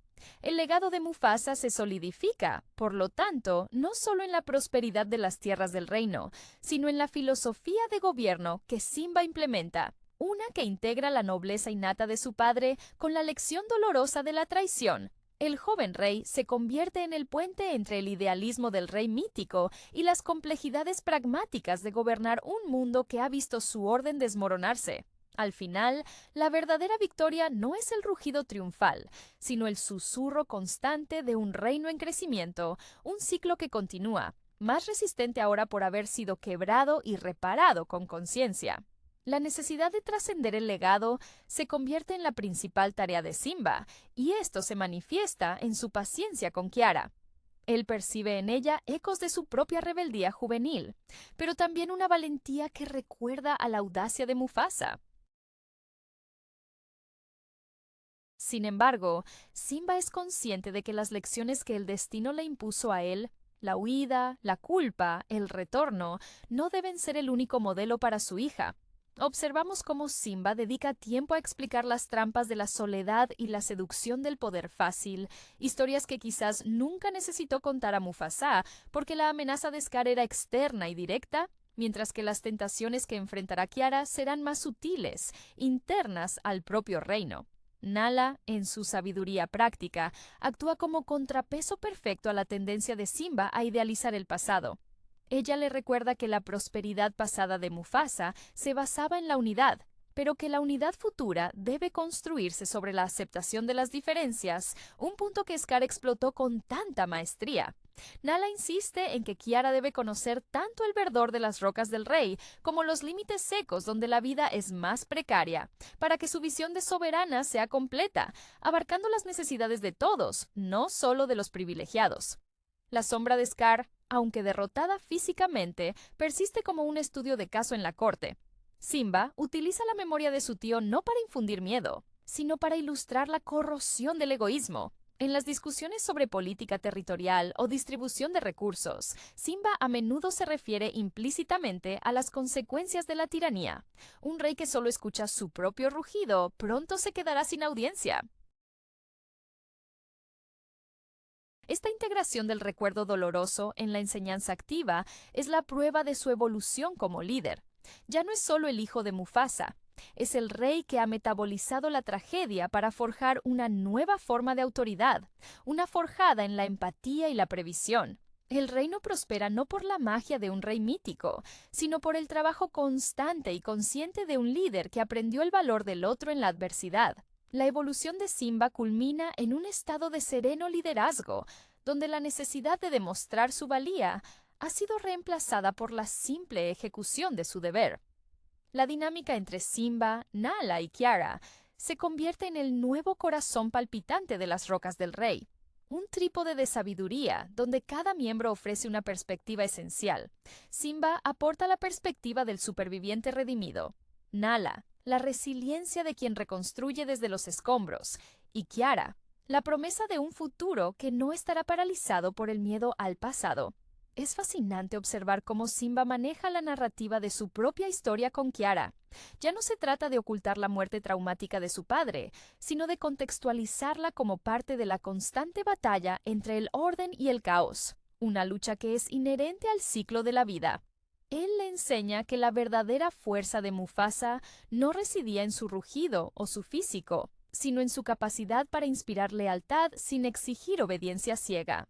El legado de Mufasa se solidifica, por lo tanto, no solo en la prosperidad de las tierras del reino, sino en la filosofía de gobierno que Simba implementa, una que integra la nobleza innata de su padre con la lección dolorosa de la traición. El joven rey se convierte en el puente entre el idealismo del rey mítico y las complejidades pragmáticas de gobernar un mundo que ha visto su orden desmoronarse. Al final, la verdadera victoria no es el rugido triunfal, sino el susurro constante de un reino en crecimiento, un ciclo que continúa, más resistente ahora por haber sido quebrado y reparado con conciencia. La necesidad de trascender el legado se convierte en la principal tarea de Simba, y esto se manifiesta en su paciencia con Kiara. Él percibe en ella ecos de su propia rebeldía juvenil, pero también una valentía que recuerda a la audacia de Mufasa. Sin embargo, Simba es consciente de que las lecciones que el destino le impuso a él, la huida, la culpa, el retorno, no deben ser el único modelo para su hija. Observamos cómo Simba dedica tiempo a explicar las trampas de la soledad y la seducción del poder fácil, historias que quizás nunca necesitó contar a Mufasa porque la amenaza de Scar era externa y directa, mientras que las tentaciones que enfrentará Kiara serán más sutiles, internas al propio reino. Nala, en su sabiduría práctica, actúa como contrapeso perfecto a la tendencia de Simba a idealizar el pasado. Ella le recuerda que la prosperidad pasada de Mufasa se basaba en la unidad, pero que la unidad futura debe construirse sobre la aceptación de las diferencias, un punto que Scar explotó con tanta maestría. Nala insiste en que Kiara debe conocer tanto el verdor de las rocas del rey como los límites secos donde la vida es más precaria, para que su visión de soberana sea completa, abarcando las necesidades de todos, no solo de los privilegiados. La sombra de Scar, aunque derrotada físicamente, persiste como un estudio de caso en la corte. Simba utiliza la memoria de su tío no para infundir miedo, sino para ilustrar la corrosión del egoísmo. En las discusiones sobre política territorial o distribución de recursos, Simba a menudo se refiere implícitamente a las consecuencias de la tiranía. Un rey que solo escucha su propio rugido pronto se quedará sin audiencia. Esta integración del recuerdo doloroso en la enseñanza activa es la prueba de su evolución como líder. Ya no es solo el hijo de Mufasa, es el rey que ha metabolizado la tragedia para forjar una nueva forma de autoridad, una forjada en la empatía y la previsión. El reino prospera no por la magia de un rey mítico, sino por el trabajo constante y consciente de un líder que aprendió el valor del otro en la adversidad. La evolución de Simba culmina en un estado de sereno liderazgo, donde la necesidad de demostrar su valía ha sido reemplazada por la simple ejecución de su deber. La dinámica entre Simba, Nala y Kiara se convierte en el nuevo corazón palpitante de las rocas del rey. Un trípode de sabiduría, donde cada miembro ofrece una perspectiva esencial. Simba aporta la perspectiva del superviviente redimido. Nala, la resiliencia de quien reconstruye desde los escombros. Y Kiara, la promesa de un futuro que no estará paralizado por el miedo al pasado. Es fascinante observar cómo Simba maneja la narrativa de su propia historia con Kiara. Ya no se trata de ocultar la muerte traumática de su padre, sino de contextualizarla como parte de la constante batalla entre el orden y el caos, una lucha que es inherente al ciclo de la vida. Él le enseña que la verdadera fuerza de Mufasa no residía en su rugido o su físico, sino en su capacidad para inspirar lealtad sin exigir obediencia ciega.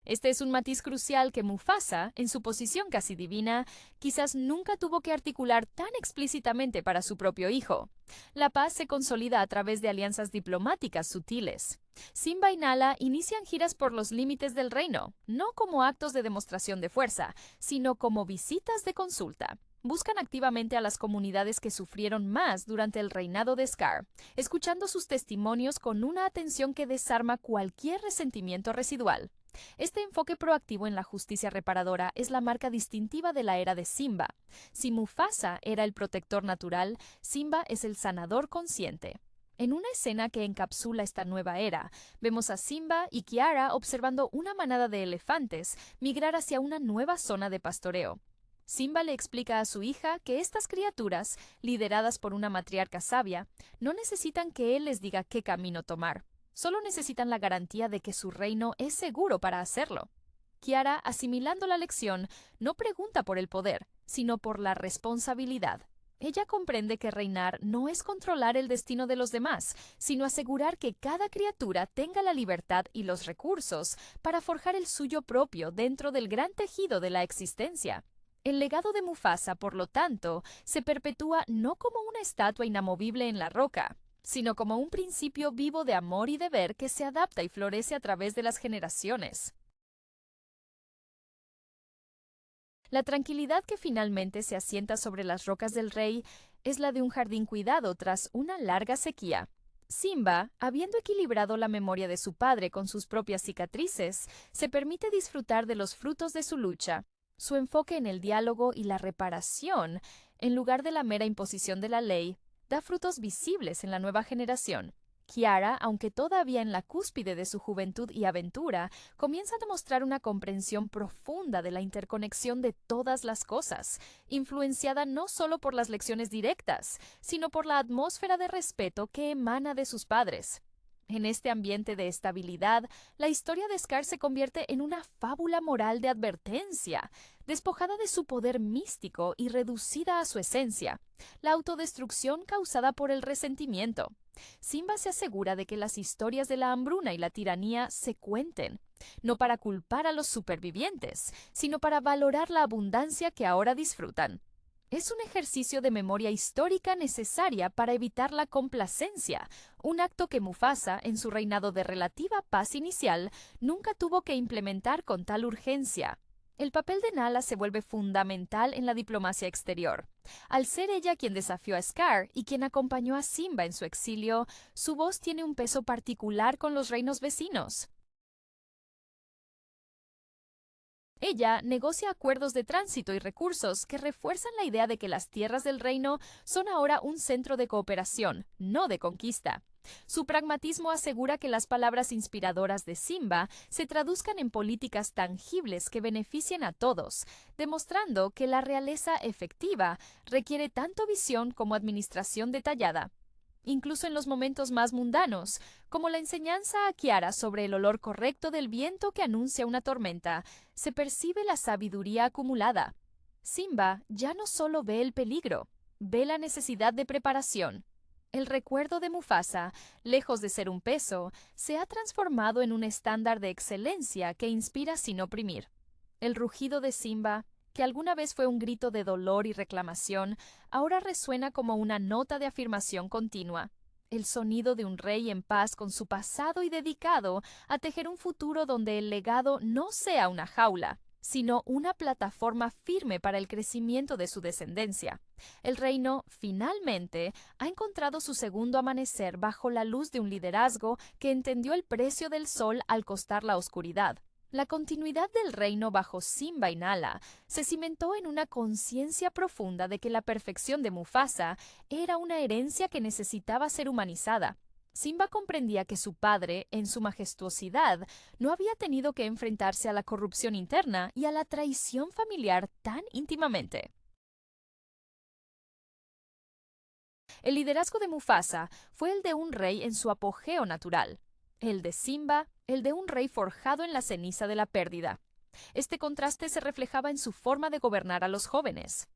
Este es un matiz crucial que Mufasa, en su posición casi divina, quizás nunca tuvo que articular tan explícitamente para su propio hijo. La paz se consolida a través de alianzas diplomáticas sutiles. Simba y Nala inician giras por los límites del reino, no como actos de demostración de fuerza, sino como visitas de consulta. Buscan activamente a las comunidades que sufrieron más durante el reinado de Scar, escuchando sus testimonios con una atención que desarma cualquier resentimiento residual. Este enfoque proactivo en la justicia reparadora es la marca distintiva de la era de Simba. Si Mufasa era el protector natural, Simba es el sanador consciente. En una escena que encapsula esta nueva era, vemos a Simba y Kiara observando una manada de elefantes migrar hacia una nueva zona de pastoreo. Simba le explica a su hija que estas criaturas, lideradas por una matriarca sabia, no necesitan que él les diga qué camino tomar. Solo necesitan la garantía de que su reino es seguro para hacerlo. Kiara, asimilando la lección, no pregunta por el poder, sino por la responsabilidad. Ella comprende que reinar no es controlar el destino de los demás, sino asegurar que cada criatura tenga la libertad y los recursos para forjar el suyo propio dentro del gran tejido de la existencia. El legado de Mufasa, por lo tanto, se perpetúa no como una estatua inamovible en la roca, sino como un principio vivo de amor y deber que se adapta y florece a través de las generaciones. La tranquilidad que finalmente se asienta sobre las rocas del rey es la de un jardín cuidado tras una larga sequía. Simba, habiendo equilibrado la memoria de su padre con sus propias cicatrices, se permite disfrutar de los frutos de su lucha. Su enfoque en el diálogo y la reparación, en lugar de la mera imposición de la ley, da frutos visibles en la nueva generación. Kiara, aunque todavía en la cúspide de su juventud y aventura, comienza a demostrar una comprensión profunda de la interconexión de todas las cosas, influenciada no solo por las lecciones directas, sino por la atmósfera de respeto que emana de sus padres. En este ambiente de estabilidad, la historia de Scar se convierte en una fábula moral de advertencia, despojada de su poder místico y reducida a su esencia, la autodestrucción causada por el resentimiento. Simba se asegura de que las historias de la hambruna y la tiranía se cuenten, no para culpar a los supervivientes, sino para valorar la abundancia que ahora disfrutan. Es un ejercicio de memoria histórica necesaria para evitar la complacencia, un acto que Mufasa, en su reinado de relativa paz inicial, nunca tuvo que implementar con tal urgencia. El papel de Nala se vuelve fundamental en la diplomacia exterior. Al ser ella quien desafió a Scar y quien acompañó a Simba en su exilio, su voz tiene un peso particular con los reinos vecinos. Ella negocia acuerdos de tránsito y recursos que refuerzan la idea de que las tierras del reino son ahora un centro de cooperación, no de conquista. Su pragmatismo asegura que las palabras inspiradoras de Simba se traduzcan en políticas tangibles que beneficien a todos, demostrando que la realeza efectiva requiere tanto visión como administración detallada. Incluso en los momentos más mundanos, como la enseñanza a Kiara sobre el olor correcto del viento que anuncia una tormenta, se percibe la sabiduría acumulada. Simba ya no solo ve el peligro, ve la necesidad de preparación. El recuerdo de Mufasa, lejos de ser un peso, se ha transformado en un estándar de excelencia que inspira sin oprimir. El rugido de Simba, que alguna vez fue un grito de dolor y reclamación, ahora resuena como una nota de afirmación continua. El sonido de un rey en paz con su pasado y dedicado a tejer un futuro donde el legado no sea una jaula, sino una plataforma firme para el crecimiento de su descendencia. El reino, finalmente, ha encontrado su segundo amanecer bajo la luz de un liderazgo que entendió el precio del sol al costar la oscuridad. La continuidad del reino bajo Simba y Nala se cimentó en una conciencia profunda de que la perfección de Mufasa era una herencia que necesitaba ser humanizada. Simba comprendía que su padre, en su majestuosidad, no había tenido que enfrentarse a la corrupción interna y a la traición familiar tan íntimamente. El liderazgo de Mufasa fue el de un rey en su apogeo natural. El de Simba, el de un rey forjado en la ceniza de la pérdida. Este contraste se reflejaba en su forma de gobernar a los jóvenes.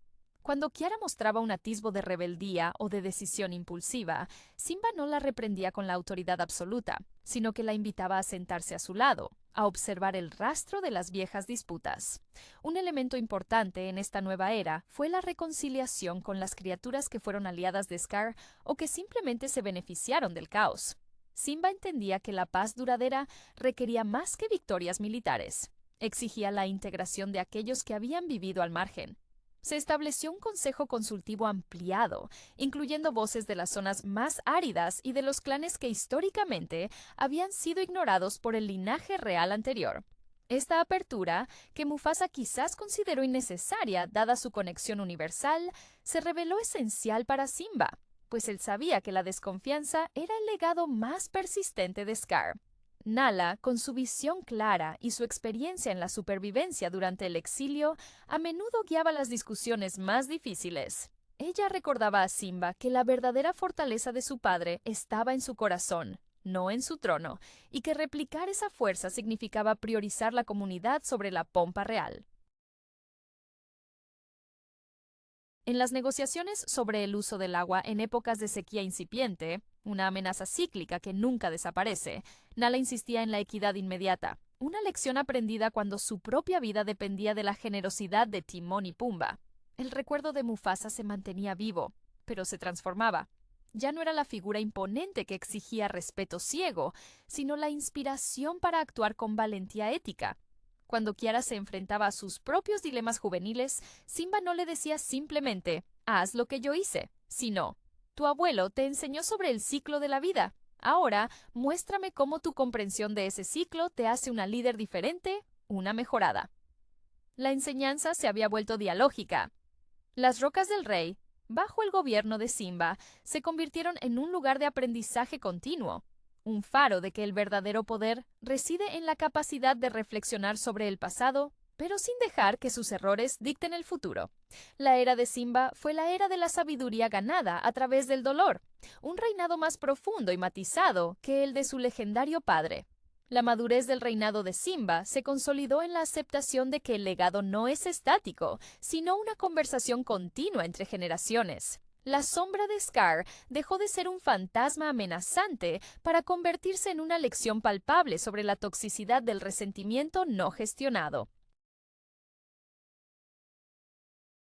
Cuando Kiara mostraba un atisbo de rebeldía o de decisión impulsiva, Simba no la reprendía con la autoridad absoluta, sino que la invitaba a sentarse a su lado, a observar el rastro de las viejas disputas. Un elemento importante en esta nueva era fue la reconciliación con las criaturas que fueron aliadas de Scar o que simplemente se beneficiaron del caos. Simba entendía que la paz duradera requería más que victorias militares. Exigía la integración de aquellos que habían vivido al margen. Se estableció un consejo consultivo ampliado, incluyendo voces de las zonas más áridas y de los clanes que históricamente habían sido ignorados por el linaje real anterior. Esta apertura, que Mufasa quizás consideró innecesaria dada su conexión universal, se reveló esencial para Simba, pues él sabía que la desconfianza era el legado más persistente de Scar. Nala, con su visión clara y su experiencia en la supervivencia durante el exilio, a menudo guiaba las discusiones más difíciles. Ella recordaba a Simba que la verdadera fortaleza de su padre estaba en su corazón, no en su trono, y que replicar esa fuerza significaba priorizar la comunidad sobre la pompa real. En las negociaciones sobre el uso del agua en épocas de sequía incipiente, una amenaza cíclica que nunca desaparece, Nala insistía en la equidad inmediata, una lección aprendida cuando su propia vida dependía de la generosidad de Timón y Pumba. El recuerdo de Mufasa se mantenía vivo, pero se transformaba. Ya no era la figura imponente que exigía respeto ciego, sino la inspiración para actuar con valentía ética. Cuando Kiara se enfrentaba a sus propios dilemas juveniles, Simba no le decía simplemente, haz lo que yo hice, sino, tu abuelo te enseñó sobre el ciclo de la vida. Ahora, muéstrame cómo tu comprensión de ese ciclo te hace una líder diferente, una mejorada. La enseñanza se había vuelto dialógica. Las rocas del rey, bajo el gobierno de Simba, se convirtieron en un lugar de aprendizaje continuo, un faro de que el verdadero poder reside en la capacidad de reflexionar sobre el pasado, pero sin dejar que sus errores dicten el futuro. La era de Simba fue la era de la sabiduría ganada a través del dolor, un reinado más profundo y matizado que el de su legendario padre. La madurez del reinado de Simba se consolidó en la aceptación de que el legado no es estático, sino una conversación continua entre generaciones. La sombra de Scar dejó de ser un fantasma amenazante para convertirse en una lección palpable sobre la toxicidad del resentimiento no gestionado.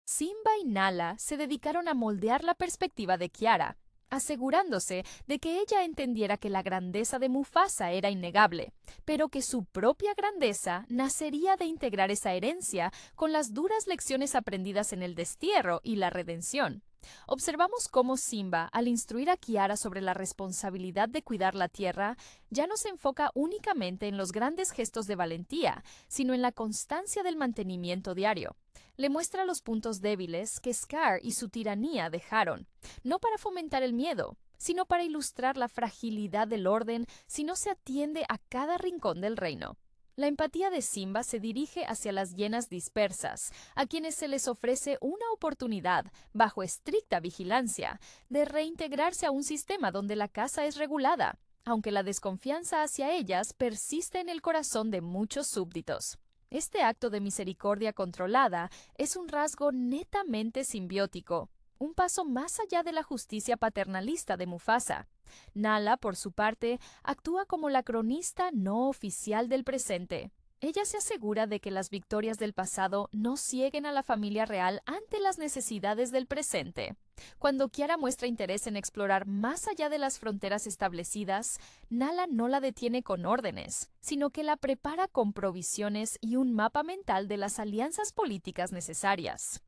Simba y Nala se dedicaron a moldear la perspectiva de Kiara, asegurándose de que ella entendiera que la grandeza de Mufasa era innegable, pero que su propia grandeza nacería de integrar esa herencia con las duras lecciones aprendidas en el destierro y la redención. Observamos cómo Simba, al instruir a Kiara sobre la responsabilidad de cuidar la tierra, ya no se enfoca únicamente en los grandes gestos de valentía, sino en la constancia del mantenimiento diario. Le muestra los puntos débiles que Scar y su tiranía dejaron, no para fomentar el miedo, sino para ilustrar la fragilidad del orden si no se atiende a cada rincón del reino. La empatía de Simba se dirige hacia las hienas dispersas, a quienes se les ofrece una oportunidad, bajo estricta vigilancia, de reintegrarse a un sistema donde la caza es regulada, aunque la desconfianza hacia ellas persiste en el corazón de muchos súbditos. Este acto de misericordia controlada es un rasgo netamente simbiótico, un paso más allá de la justicia paternalista de Mufasa. Nala, por su parte, actúa como la cronista no oficial del presente. Ella se asegura de que las victorias del pasado no cieguen a la familia real ante las necesidades del presente. Cuando Kiara muestra interés en explorar más allá de las fronteras establecidas, Nala no la detiene con órdenes, sino que la prepara con provisiones y un mapa mental de las alianzas políticas necesarias.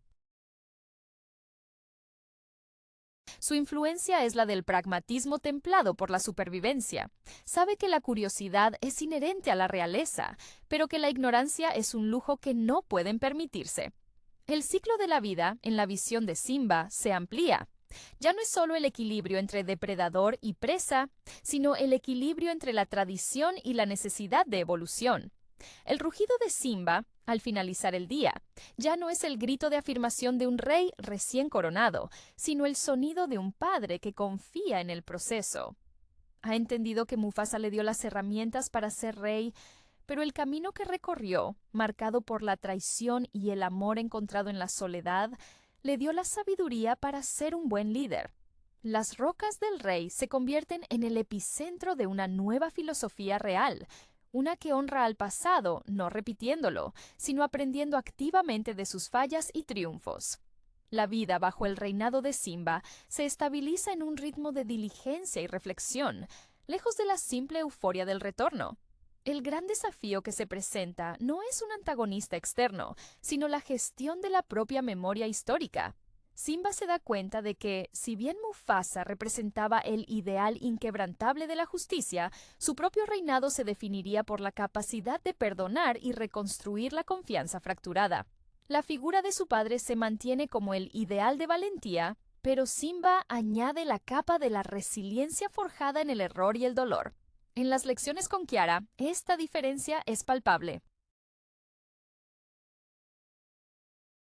Su influencia es la del pragmatismo templado por la supervivencia. Sabe que la curiosidad es inherente a la realeza, pero que la ignorancia es un lujo que no pueden permitirse. El ciclo de la vida, en la visión de Simba, se amplía. Ya no es solo el equilibrio entre depredador y presa, sino el equilibrio entre la tradición y la necesidad de evolución. El rugido de Simba, al finalizar el día, ya no es el grito de afirmación de un rey recién coronado, sino el sonido de un padre que confía en el proceso. Ha entendido que Mufasa le dio las herramientas para ser rey, pero el camino que recorrió, marcado por la traición y el amor encontrado en la soledad, le dio la sabiduría para ser un buen líder. Las rocas del rey se convierten en el epicentro de una nueva filosofía real, una que honra al pasado, no repitiéndolo, sino aprendiendo activamente de sus fallas y triunfos. La vida bajo el reinado de Simba se estabiliza en un ritmo de diligencia y reflexión, lejos de la simple euforia del retorno. El gran desafío que se presenta no es un antagonista externo, sino la gestión de la propia memoria histórica. Simba se da cuenta de que, si bien Mufasa representaba el ideal inquebrantable de la justicia, su propio reinado se definiría por la capacidad de perdonar y reconstruir la confianza fracturada. La figura de su padre se mantiene como el ideal de valentía, pero Simba añade la capa de la resiliencia forjada en el error y el dolor. En las lecciones con Kiara, esta diferencia es palpable.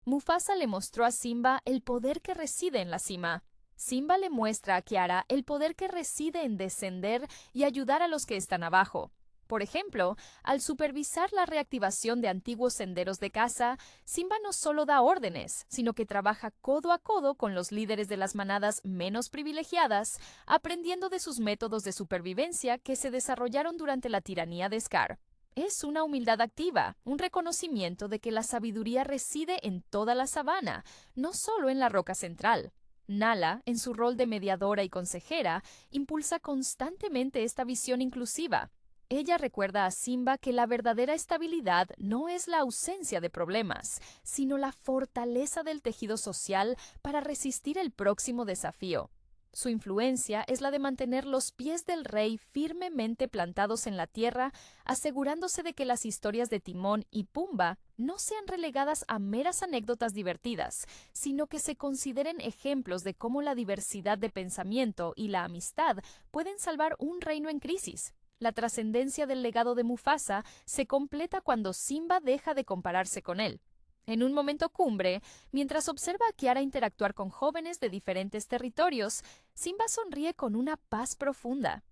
Mufasa le mostró a Simba el poder que reside en la cima. Simba le muestra a Kiara el poder que reside en descender y ayudar a los que están abajo. Por ejemplo, al supervisar la reactivación de antiguos senderos de caza, Simba no solo da órdenes, sino que trabaja codo a codo con los líderes de las manadas menos privilegiadas, aprendiendo de sus métodos de supervivencia que se desarrollaron durante la tiranía de Scar. Es una humildad activa, un reconocimiento de que la sabiduría reside en toda la sabana, no solo en la roca central. Nala, en su rol de mediadora y consejera, impulsa constantemente esta visión inclusiva. Ella recuerda a Simba que la verdadera estabilidad no es la ausencia de problemas, sino la fortaleza del tejido social para resistir el próximo desafío. Su influencia es la de mantener los pies del rey firmemente plantados en la tierra, asegurándose de que las historias de Timón y Pumba no sean relegadas a meras anécdotas divertidas, sino que se consideren ejemplos de cómo la diversidad de pensamiento y la amistad pueden salvar un reino en crisis. La trascendencia del legado de Mufasa se completa cuando Simba deja de compararse con él. En un momento cumbre, mientras observa a Kiara interactuar con jóvenes de diferentes territorios, Simba sonríe con una paz profunda.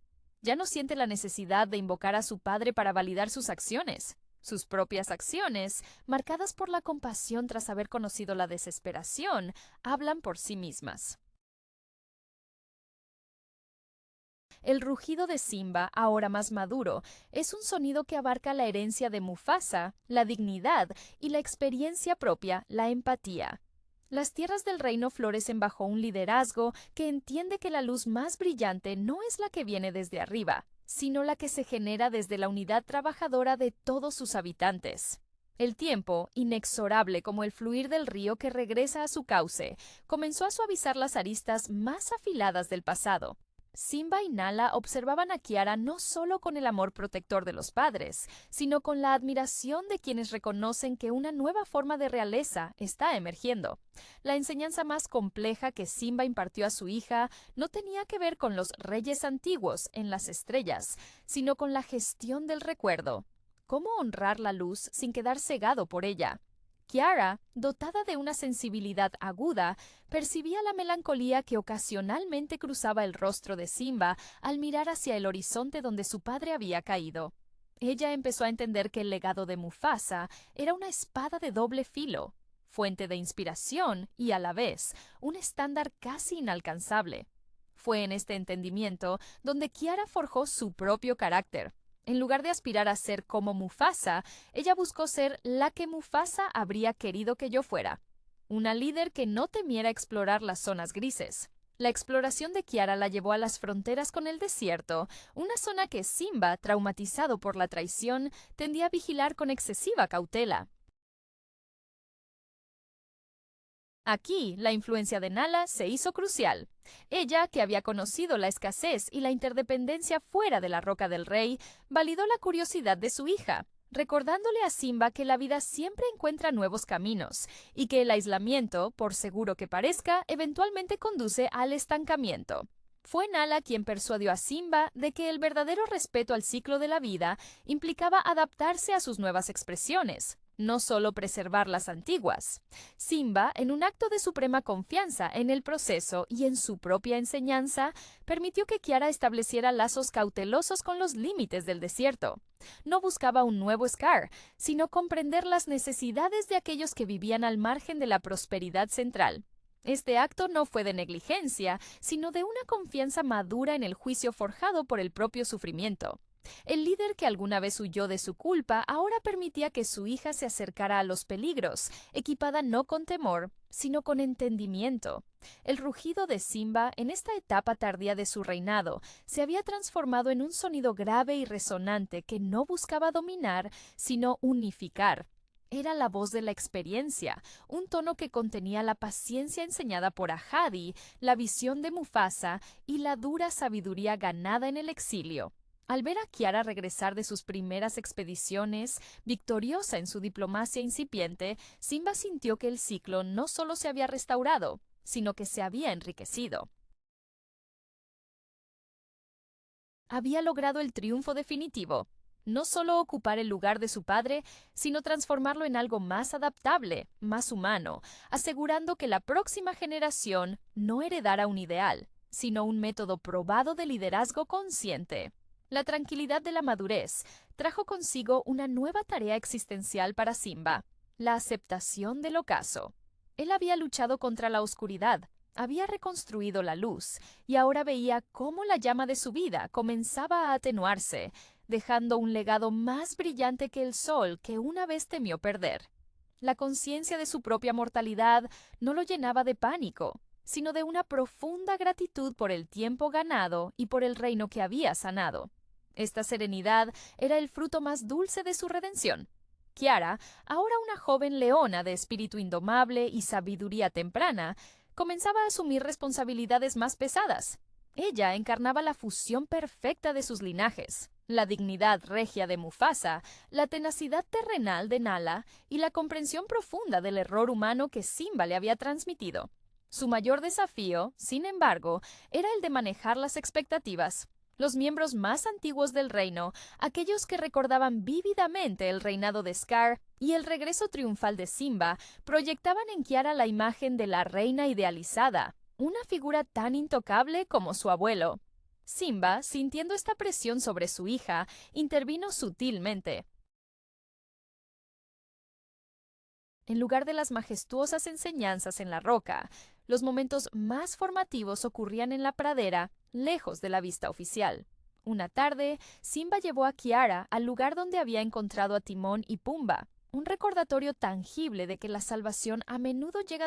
Ya no siente la necesidad de invocar a su padre para validar sus acciones. Sus propias acciones, marcadas por la compasión tras haber conocido la desesperación, hablan por sí mismas. El rugido de Simba, ahora más maduro, es un sonido que abarca la herencia de Mufasa, la dignidad y la experiencia propia, la empatía. Las tierras del reino florecen bajo un liderazgo que entiende que la luz más brillante no es la que viene desde arriba, sino la que se genera desde la unidad trabajadora de todos sus habitantes. El tiempo, inexorable como el fluir del río que regresa a su cauce, comenzó a suavizar las aristas más afiladas del pasado. Simba y Nala observaban a Kiara no solo con el amor protector de los padres, sino con la admiración de quienes reconocen que una nueva forma de realeza está emergiendo. La enseñanza más compleja que Simba impartió a su hija no tenía que ver con los reyes antiguos en las estrellas, sino con la gestión del recuerdo. ¿Cómo honrar la luz sin quedar cegado por ella? Kiara, dotada de una sensibilidad aguda, percibía la melancolía que ocasionalmente cruzaba el rostro de Simba al mirar hacia el horizonte donde su padre había caído. Ella empezó a entender que el legado de Mufasa era una espada de doble filo, fuente de inspiración y, a la vez, un estándar casi inalcanzable. Fue en este entendimiento donde Kiara forjó su propio carácter. En lugar de aspirar a ser como Mufasa, ella buscó ser la que Mufasa habría querido que yo fuera. Una líder que no temiera explorar las zonas grises. La exploración de Kiara la llevó a las fronteras con el desierto, una zona que Simba, traumatizado por la traición, tendía a vigilar con excesiva cautela. Aquí, la influencia de Nala se hizo crucial. Ella, que había conocido la escasez y la interdependencia fuera de la Roca del Rey, validó la curiosidad de su hija, recordándole a Simba que la vida siempre encuentra nuevos caminos y que el aislamiento, por seguro que parezca, eventualmente conduce al estancamiento. Fue Nala quien persuadió a Simba de que el verdadero respeto al ciclo de la vida implicaba adaptarse a sus nuevas expresiones, no solo preservar las antiguas. Simba, en un acto de suprema confianza en el proceso y en su propia enseñanza, permitió que Kiara estableciera lazos cautelosos con los límites del desierto. No buscaba un nuevo Scar, sino comprender las necesidades de aquellos que vivían al margen de la prosperidad central. Este acto no fue de negligencia, sino de una confianza madura en el juicio forjado por el propio sufrimiento. El líder que alguna vez huyó de su culpa ahora permitía que su hija se acercara a los peligros, equipada no con temor, sino con entendimiento. El rugido de Simba, en esta etapa tardía de su reinado, se había transformado en un sonido grave y resonante que no buscaba dominar, sino unificar. Era la voz de la experiencia, un tono que contenía la paciencia enseñada por Ahadi, la visión de Mufasa y la dura sabiduría ganada en el exilio. Al ver a Kiara regresar de sus primeras expediciones, victoriosa en su diplomacia incipiente, Simba sintió que el ciclo no solo se había restaurado, sino que se había enriquecido. Había logrado el triunfo definitivo. No solo ocupar el lugar de su padre, sino transformarlo en algo más adaptable, más humano, asegurando que la próxima generación no heredara un ideal, sino un método probado de liderazgo consciente. La tranquilidad de la madurez trajo consigo una nueva tarea existencial para Simba, la aceptación del ocaso. Él había luchado contra la oscuridad, había reconstruido la luz, y ahora veía cómo la llama de su vida comenzaba a atenuarse, dejando un legado más brillante que el sol que una vez temió perder. La conciencia de su propia mortalidad no lo llenaba de pánico, sino de una profunda gratitud por el tiempo ganado y por el reino que había sanado. Esta serenidad era el fruto más dulce de su redención. Kiara, ahora una joven leona de espíritu indomable y sabiduría temprana, comenzaba a asumir responsabilidades más pesadas. Ella encarnaba la fusión perfecta de sus linajes, la dignidad regia de Mufasa, la tenacidad terrenal de Nala y la comprensión profunda del error humano que Simba le había transmitido. Su mayor desafío, sin embargo, era el de manejar las expectativas. Los miembros más antiguos del reino, aquellos que recordaban vívidamente el reinado de Scar y el regreso triunfal de Simba, proyectaban en Kiara la imagen de la reina idealizada, una figura tan intocable como su abuelo. Simba, sintiendo esta presión sobre su hija, intervino sutilmente. En lugar de las majestuosas enseñanzas en la roca, los momentos más formativos ocurrían en la pradera, lejos de la vista oficial. Una tarde, Simba llevó a Kiara al lugar donde había encontrado a Timón y Pumba, un recordatorio tangible de que la salvación a menudo llega